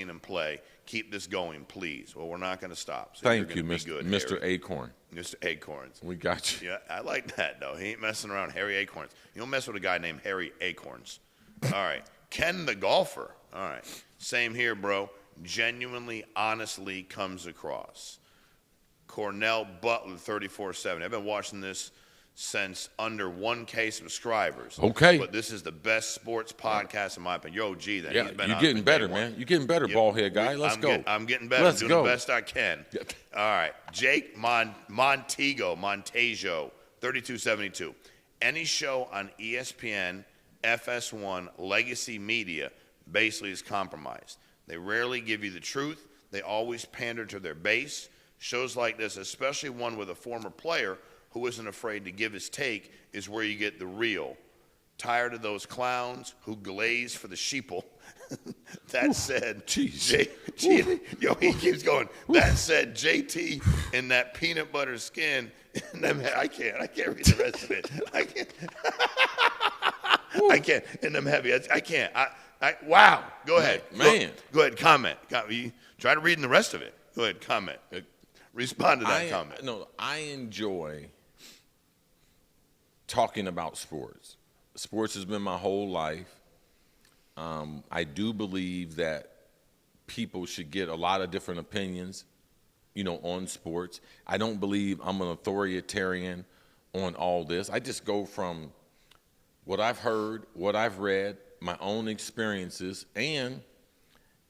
him play. Keep this going, please. Well, we're not going to stop. So Thank you, Mr. Acorn. Mr. Acorns. We got you. Yeah, I like that, though. He ain't messing around. Harry Acorns. You don't mess with a guy named Harry Acorns. All right. Ken the golfer. All right. Same here, bro. Genuinely, honestly comes across. Cornell Butler, 34-7. I've been watching this since under 1K subscribers. Okay. But this is the best sports podcast in my opinion. You're OG then. Yeah, you're getting better, man. You're getting better, ball head guy. Let's go. I'm getting better. Let's I'm go. doing the best I can. All right. Jake Montajo, 3272. Any show on ESPN, FS1, Legacy Media basically is compromised. They rarely give you the truth. They always pander to their base. Shows like this, especially one with a former player who isn't afraid to give his take, is where you get the real. Tired of those clowns who glaze for the sheeple. That said, he keeps going. That said, JT in that peanut butter skin. I can't read the rest of it. I can't. In them heavy. I can't. Wow. Go ahead. Man. Go ahead. Comment. You try to read the rest of it. Go ahead. Comment. Respond to that comment. No, I enjoy talking about sports. Sports has been my whole life. I do believe that people should get a lot of different opinions, on sports. I don't believe I'm an authoritarian on all this. I just go from what I've heard, what I've read, my own experiences, and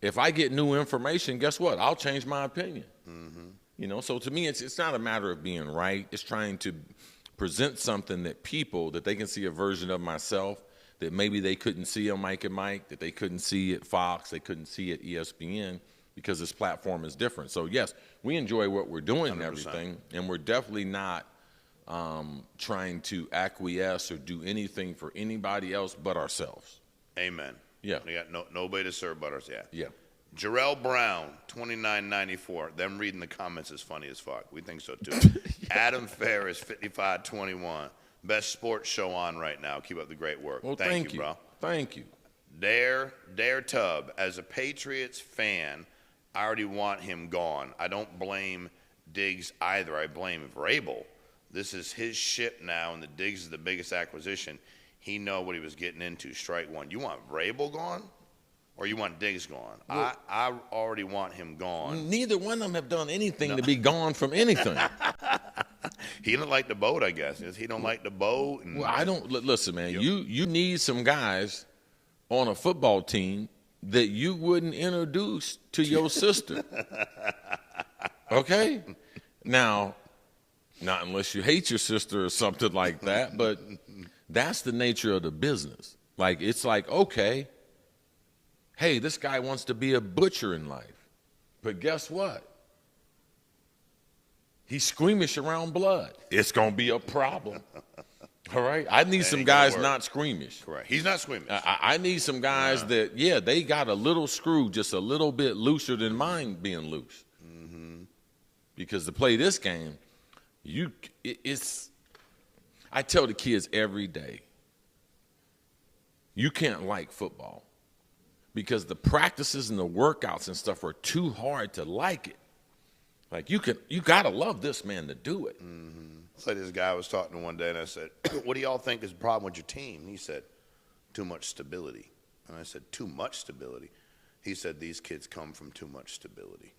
if I get new information, guess what? I'll change my opinion. Mm-hmm. So to me, it's not a matter of being right. It's trying to present something that they can see a version of myself that maybe they couldn't see on Meaike and Meaike, that they couldn't see at Fox, they couldn't see at ESPN because this platform is different. So, yes, we enjoy what we're doing 100%. And everything, and we're definitely not trying to acquiesce or do anything for anybody else but ourselves. Amen. Yeah. We got nobody to serve but us. Yeah. Jarrell Brown, 2994. Them reading the comments is funny as fuck. We think so, too. Adam Ferris, 5521. Best sports show on right now. Keep up the great work. Well, thank you, bro. Thank you. Dare Tub. As a Patriots fan, I already want him gone. I don't blame Diggs either. I blame Vrabel. This is his ship now, and the Diggs is the biggest acquisition. He know what he was getting into. Strike one. You want Vrabel gone? Or you want Diggs gone? Well, I already want him gone. Neither one of them have done anything to be gone from anything. He don't like the boat, I guess. He don't like the boat. Well, I don't. Listen, man, you need some guys on a football team that you wouldn't introduce to your sister. Okay? Now, not unless you hate your sister or something like that, but that's the nature of the business. Like, it's like, okay, hey, this guy wants to be a butcher in life. But guess what? He's squeamish around blood. It's going to be a problem. All right? I need some guys not squeamish. Correct. He's not squeamish. I need some guys that, they got a little screw just a little bit looser than mine being loose. Mm-hmm. Because to play this game, I tell the kids every day, you can't like football. Because the practices and the workouts and stuff are too hard to like it. Like, you got to love this man to do it. Mm-hmm. It's like this guy I was talking to one day, and I said, what do y'all think is the problem with your team? And he said, too much stability. And I said, too much stability? He said, these kids come from too much stability.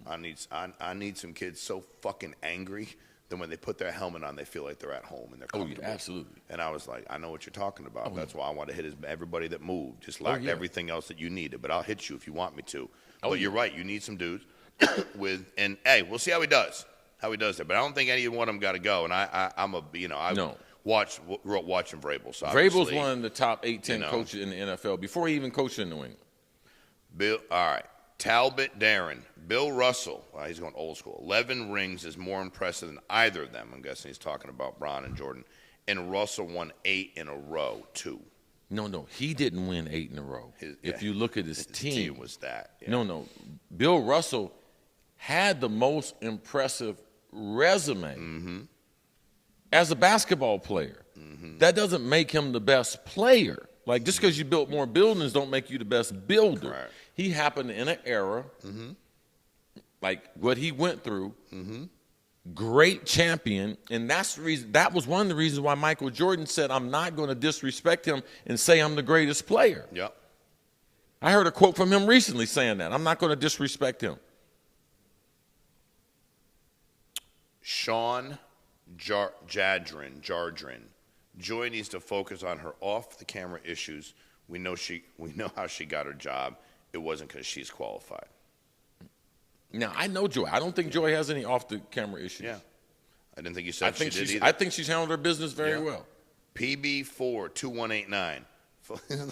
I need some kids so fucking angry that when they put their helmet on, they feel like they're at home and they're comfortable. Oh, yeah, absolutely. And I was like, I know what you're talking about. That's why I want to hit everybody that moved. Just locked everything else that you needed. But I'll hit you if you want me to. But you're right. You need some dudes hey, we'll see how he does. how he does that. But I don't think any one of them got to go. And I'm a No. grew up watching Vrabel. So Vrabel's one of the top 8-10 you know. coaches in the NFL before he even coached in New England. All right. Talbot Darren. Bill Russell. Well, he's going old school. 11 rings is more impressive than either of them. I'm guessing he's talking about Bron and Jordan. And Russell won 8 in a row, too. No, he didn't win 8 in a row. If you look at his team was that. Yeah. No. Bill Russell had the most impressive resume as a basketball player. That doesn't make him the best player. Like, just because you built more buildings don't make you the best builder. Correct. He happened in an era, like what he went through, great champion, and that was one of the reasons why Michael Jordan said, I'm not going to disrespect him and say I'm the greatest player. Yep. I heard a quote from him recently saying that. I'm not going to disrespect him. Shawn Jardrin. Joy needs to focus on her off-the-camera issues. We know how she got her job. It wasn't because she's qualified. Now, I know Joy. I don't think Joy has any off-the-camera issues. Yeah. I didn't think you said she did either. I think she's handled her business very well. PB42189.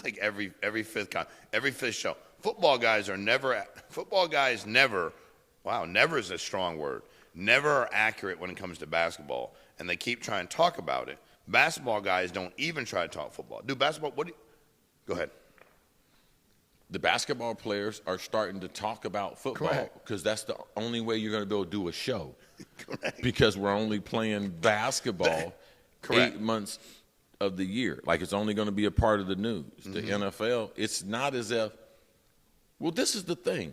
Like every fifth show. Football guys never, wow, never is a strong word. Never are accurate when it comes to basketball, and they keep trying to talk about it. Basketball guys don't even try to talk football. Go ahead. The basketball players are starting to talk about football because that's the only way you're going to be able to do a show. Correct. Because we're only playing basketball 8 months of the year. Like, it's only going to be a part of the news. The NFL, it's not as if, well, this is the thing.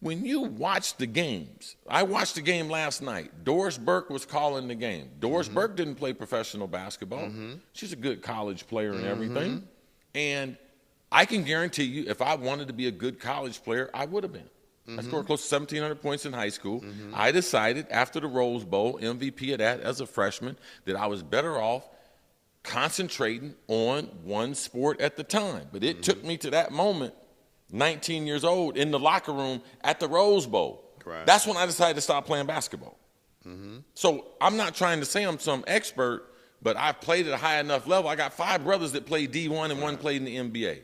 When you watch the games, I watched the game last night. Doris Burke was calling the game. Doris Burke didn't play professional basketball. She's a good college player and everything. And I can guarantee you, if I wanted to be a good college player, I would have been. I scored close to 1,700 points in high school. I decided after the Rose Bowl, MVP of that as a freshman, that I was better off concentrating on one sport at the time. But it took me to that moment, 19 years old, in the locker room at the Rose Bowl. Correct. That's when I decided to stop playing basketball. So I'm not trying to say I'm some expert, but I've played at a high enough level. I got 5 brothers that played D1 and one played in the NBA.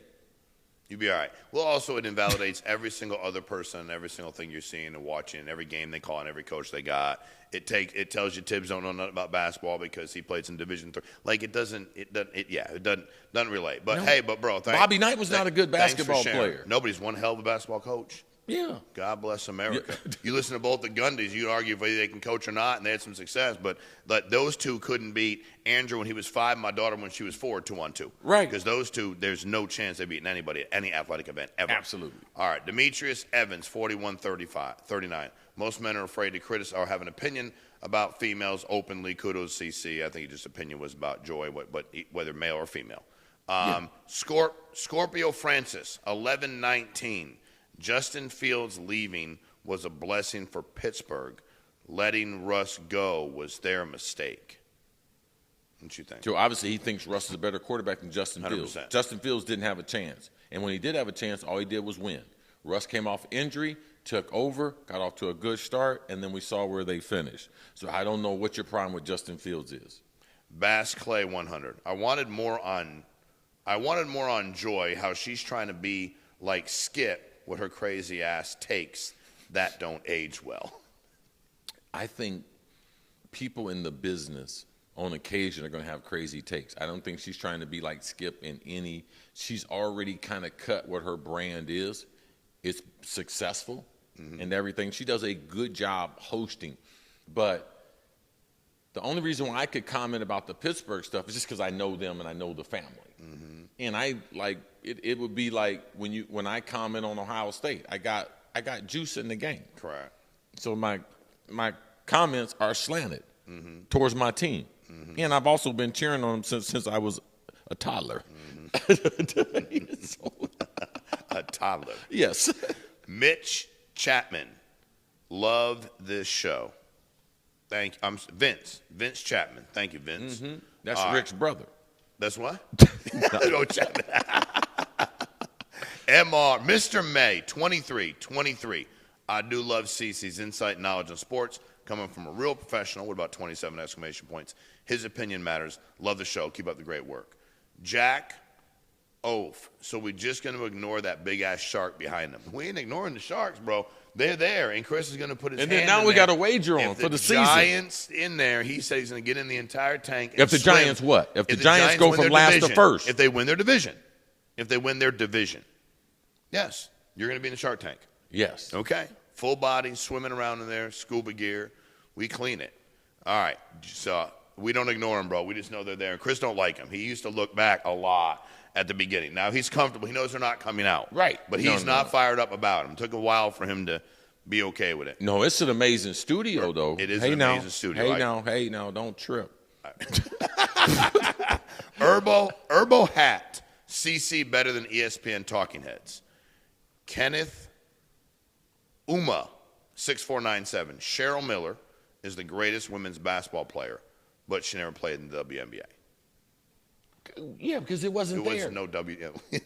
You'll be all right. Well, also, it invalidates every single other person and every single thing you're seeing and watching, and every game they call and every coach they got. It tells you Tibbs don't know nothing about basketball because he played some Division III. Like, it doesn't relate. But, hey, bro, Bobby Knight was not a good basketball player. Nobody's one hell of a basketball coach. Yeah. God bless America. You listen to both the Gundys, you'd argue whether they can coach or not, and they had some success. But those two couldn't beat Andrew when he was 5 and my daughter when she was 4, 2-on-2. Right. Because those two, there's no chance they're beating anybody at any athletic event ever. Absolutely. All right. Demetrius Evans, 41-39. Most men are afraid to criticize or have an opinion about females openly. Kudos, CC. I think his opinion was about Joy, but whether male or female. Scorpio Francis, 11-19. Justin Fields leaving was a blessing for Pittsburgh. Letting Russ go was their mistake. What you think? So obviously he thinks Russ is a better quarterback than Justin Fields. 100%. Justin Fields didn't have a chance. And when he did have a chance, all he did was win. Russ came off injury, took over, got off to a good start, and then we saw where they finished. So I don't know what your problem with Justin Fields is. Bass Clay 100. I wanted more on Joy, how she's trying to be like Skip with her crazy ass takes that don't age well. I think people in the business on occasion are going to have crazy takes. I don't think she's trying to be like Skip in any. She's already kind of cut what her brand is. It's successful and everything. She does a good job hosting. But the only reason why I could comment about the Pittsburgh stuff is just because I know them and I know the family. And I like it would be like when I comment on Ohio State, I got juice in the game. Correct. So my comments are slanted towards my team. And I've also been cheering on them since I was a toddler. A toddler. Yes. Mitch Chapman, love this show. Thank you. Vince Chapman. Thank you, Vince. That's Rick's brother. That's what? No, Chapman. MR, Mr. May, 23. I do love Cece's insight and knowledge on sports coming from a real professional. What about 27 exclamation points? His opinion matters. Love the show. Keep up the great work. Jack Oaf. So we just going to ignore that big-ass shark behind them. We ain't ignoring the sharks, bro. They're there, and Cris is going to put his hand in there. And then now we got a wager on for the season. If the Giants in there, he said he's going to get in the entire tank and If the swim. Giants what? If the Giants go from last to first. If they win their division. If they win their division. Yes. You're going to be in the shark tank. Yes. Okay. Full body, swimming around in there, scuba gear. We clean it. All right. So we don't ignore them, bro. We just know they're there. And Cris don't like him. He used to look back a lot at the beginning. Now he's comfortable. He knows they're not coming out. Right. But he's not fired up about them. It took a while for him to be okay with it. No, it's an amazing studio, though. It is an amazing studio. Hey now, don't trip. Herbo Hat. CC better than ESPN Talking Heads. Kenneth Uma, 6497. Cheryl Miller is the greatest women's basketball player, but she never played in the WNBA. Yeah, because it wasn't there. There was no WNBA.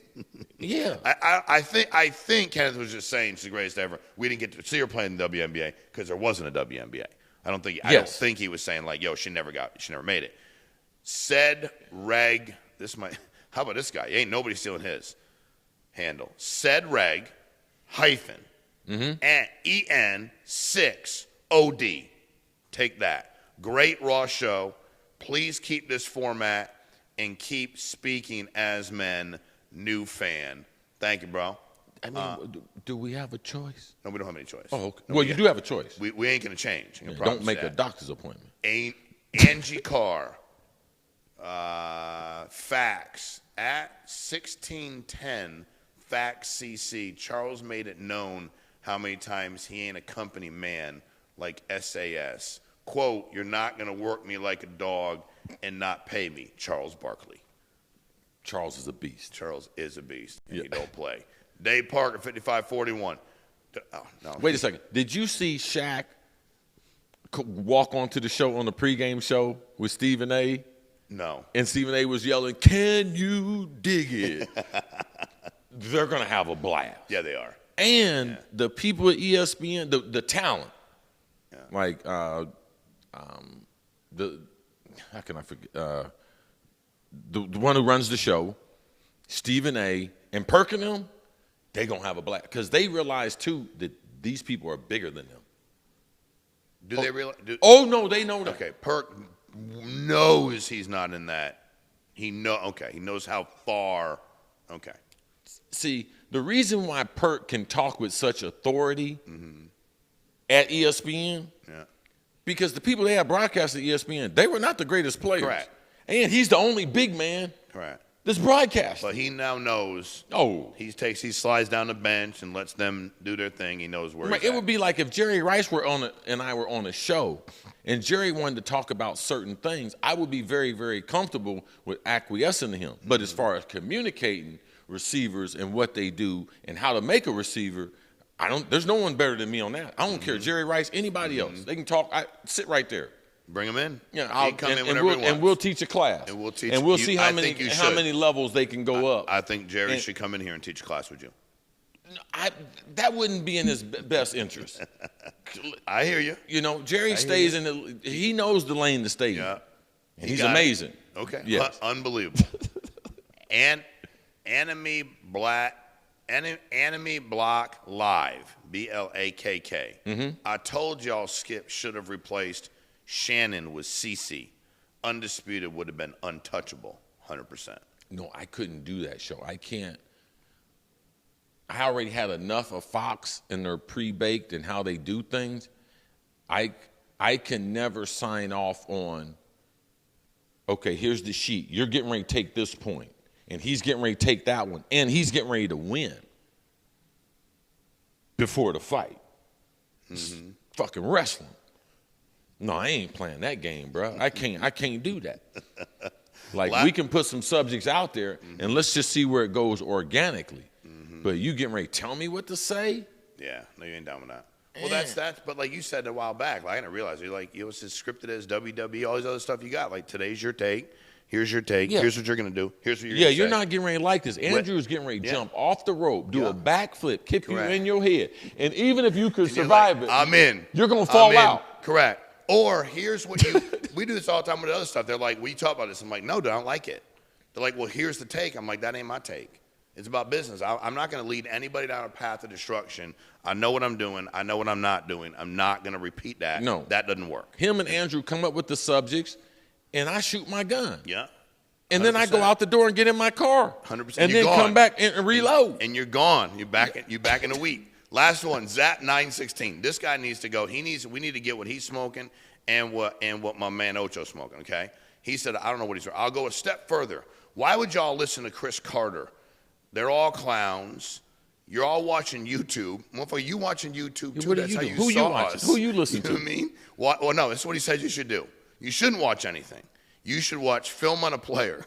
Yeah. I think Kenneth was just saying she's the greatest ever. We didn't get to see her play in the WNBA because there wasn't a WNBA. I don't think he was saying like, yo, she never made it. Said Reg, how about this guy? Ain't nobody stealing his handle. Said Reg hyphen EN6OD. Take that. Great Raw show. Please keep this format and keep speaking as men. New fan. Thank you, bro. I mean, do we have a choice? No, we don't have any choice. Oh, okay. Well, you do have a choice. We ain't going to change. Don't make a doctor's appointment. Angie Carr. Facts. At 1610, Facts CC, Charles made it known how many times he ain't a company man like SAS. Quote, you're not going to work me like a dog and not pay me, Charles Barkley. Charles is a beast. Charles is a beast, and he don't play. Dave Parker, 5541. Oh, no. Wait a second. Did you see Shaq walk onto the show on the pregame show with Stephen A.? No. And Stephen A. was yelling, can you dig it? They're going to have a blast. Yeah, they are. And the people at ESPN, the talent, like how can I forget? The one who runs the show, Stephen A. and Perk and them, they're going to have a blast. Because they realize, too, that these people are bigger than them. Do they realize? No, they know that. Okay, Perk knows he's not in that. He knows how far. Okay. See, the reason why Perk can talk with such authority at ESPN, because the people they have broadcast at ESPN, they were not the greatest players. Correct. And he's the only big man that's broadcast. But he now knows. He slides down the bench and lets them do their thing. He knows where he's at. Would be like if Jerry Rice and I were on a show, and Jerry wanted to talk about certain things, I would be very, very comfortable with acquiescing to him. But as far as communicating receivers and what they do and how to make a receiver, there's no one better than me on that. I don't care, Jerry Rice, anybody else. They can talk. Sit right there. Bring him in. Yeah, I'll come in whenever he wants. And we'll teach a class. And we'll see how many levels they can go up. I think Jerry should come in here and teach a class with you. That wouldn't be in his best interest. I hear you. You know, Jerry stays he knows the lane to stay in. Yeah. And he's amazing. Okay. Yes. Unbelievable. Enemy Block Live, BLAKK. I told y'all Skip should have replaced Shannon with CC. Undisputed would have been untouchable, 100%. No, I couldn't do that show. I can't. I already had enough of Fox and their pre-baked and how they do things. I can never sign off on, okay, here's the sheet. You're getting ready to take this point, and he's getting ready to take that one, and he's getting ready to win before the fight. Fucking wrestling. No, I ain't playing that game, bro. I can't do that. Like, we can put some subjects out there, and let's just see where it goes organically. But you getting ready to tell me what to say? Yeah, no, you ain't down with that. Well, that's but like you said a while back, like, I didn't realize, you're like, it was as scripted as WWE, all these other stuff you got. Like, today's your take, Here's your take. Yeah. Here's what you're going to do. Here's what you're Yeah, going to you're say. not getting ready like this. Andrew's getting ready to jump off the rope, do Yeah. a backflip, kick Correct. you in your head. And even if you could And you're survive like, it, I'm in. You're going to fall I'm in. out. Correct. Or here's what you – we do this all the time with other stuff. They're like, we talk about this. I'm like, no, dude, I don't like it. They're like, well, here's the take. I'm like, that ain't my take. It's about business. I'm not going to lead anybody down a path of destruction. I know what I'm doing. I know what I'm not doing. I'm not going to repeat that. No. That doesn't work. Him and Andrew come up with the subjects, and I shoot my gun. Yeah. And then I go out the door and get in my car. 100%. And You're then gone. come back and reload. And you're gone. You're back in a week. Last one, Zap 916. This guy needs to go. We need to get what he's smoking and what my man Ocho's smoking, okay? He said, I don't know what he's doing. I'll go a step further. Why would y'all listen to Cris Carter? They're all clowns. You're all watching YouTube. Motherfucker, you watching YouTube too. What are That's you how doing? you Who saw you watching? us. Who you listen to? You know what I mean? Well, no, that's what he says you should do. You shouldn't watch anything. You should watch film on a player.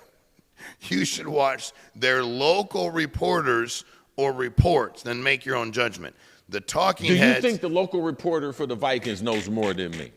You should watch their local reporters or reports, then make your own judgment. The talking heads. Do you think the local reporter for the Vikings knows more than me?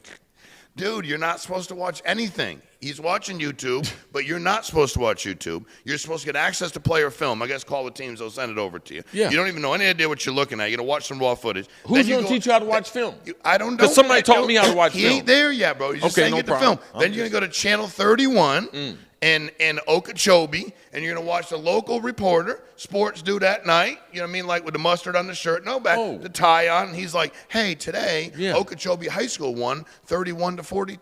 Dude, you're not supposed to watch anything. He's watching YouTube, but you're not supposed to watch YouTube. You're supposed to get access to player film. I guess call the teams, they'll send it over to you. Yeah. You don't even know any idea what you're looking at. You're going to watch some raw footage. Who's going to teach you how to watch film? I don't know. Because somebody taught me how to watch He film. ain't there yet, bro. You just Okay, saying no get the problem. film. Then you're going to go to Channel 31 and Okeechobee, and you're going to watch the local reporter, sports dude at night, you know what I mean, like with the mustard on the shirt, the tie on, and he's like, hey, today, Okeechobee High School won 31 to 14.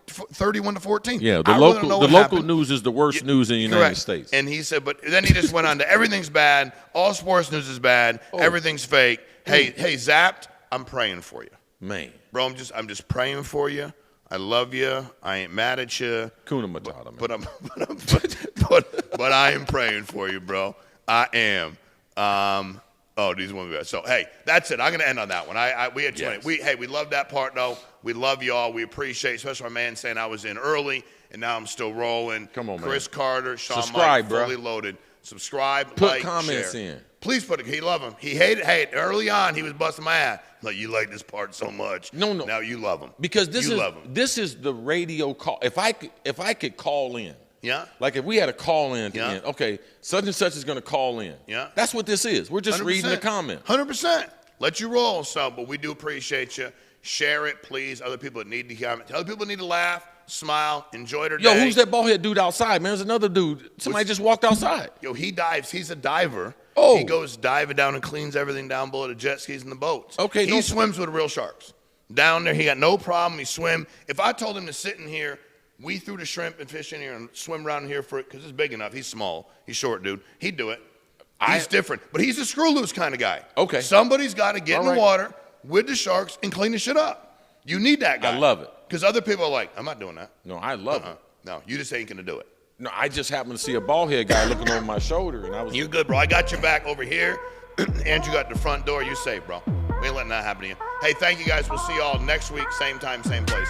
Yeah, I really don't know what local happened. news is the worst news in the United States. And he said, but then he just went on to everything's bad, all sports news is bad, everything's fake. Hey, Zapped, I'm praying for you. Man. Bro, I'm just praying for you. I love you. I ain't mad at you. Kuna Matata, man. But I am praying for you, bro. I am. These ones we got. So hey, that's it. I'm gonna end on that one. We had 20. We love that part though. We love y'all. We appreciate, especially my man saying I was in early and now I'm still rolling. Come on, man. Cris Carter, Shawn, Subscribe, Meaike, bro. fully loaded. Subscribe, Put like, comments share. in. Please put it. He love him. He hated. Hey, early on he was busting my ass. Like, you like this part so much. No. Now you love him. Because love him. this is the radio call. If I could call in. Yeah. Like if we had a call in at the Yeah. end, okay, such and such is going to call in. Yeah. That's what this is. We're just reading the comment. 100%. Let you roll. So, but we do appreciate you. Share it, please. Other people that need to comment. Other people need to laugh, smile, enjoy their day. Yo, who's that ballhead dude outside, man? There's another dude. Somebody just walked outside. Yo, he dives. He's a diver. Oh. He goes diving down and cleans everything down below the jet skis and the boats. Okay, He swims with real sharks. Down there, he got no problem. He swim. If I told him to sit in here, we threw the shrimp and fish in here and swim around here for it because it's big enough. He's small. He's short, dude. He'd do it. He's different. But he's a screw loose kind of guy. Okay. Somebody's got to get in All the right. water with the sharks and clean the shit up. You need that guy. I love it. Because other people are like, I'm not doing that. No, I love it. No, you just ain't going to do it. No, I just happened to see a ballhead guy looking over my shoulder, and I was. You good, bro. I got your back over here. Andrew got the front door. You safe, bro. We ain't letting that happen to you. Hey, thank you guys. We'll see y'all next week. Same time, same place.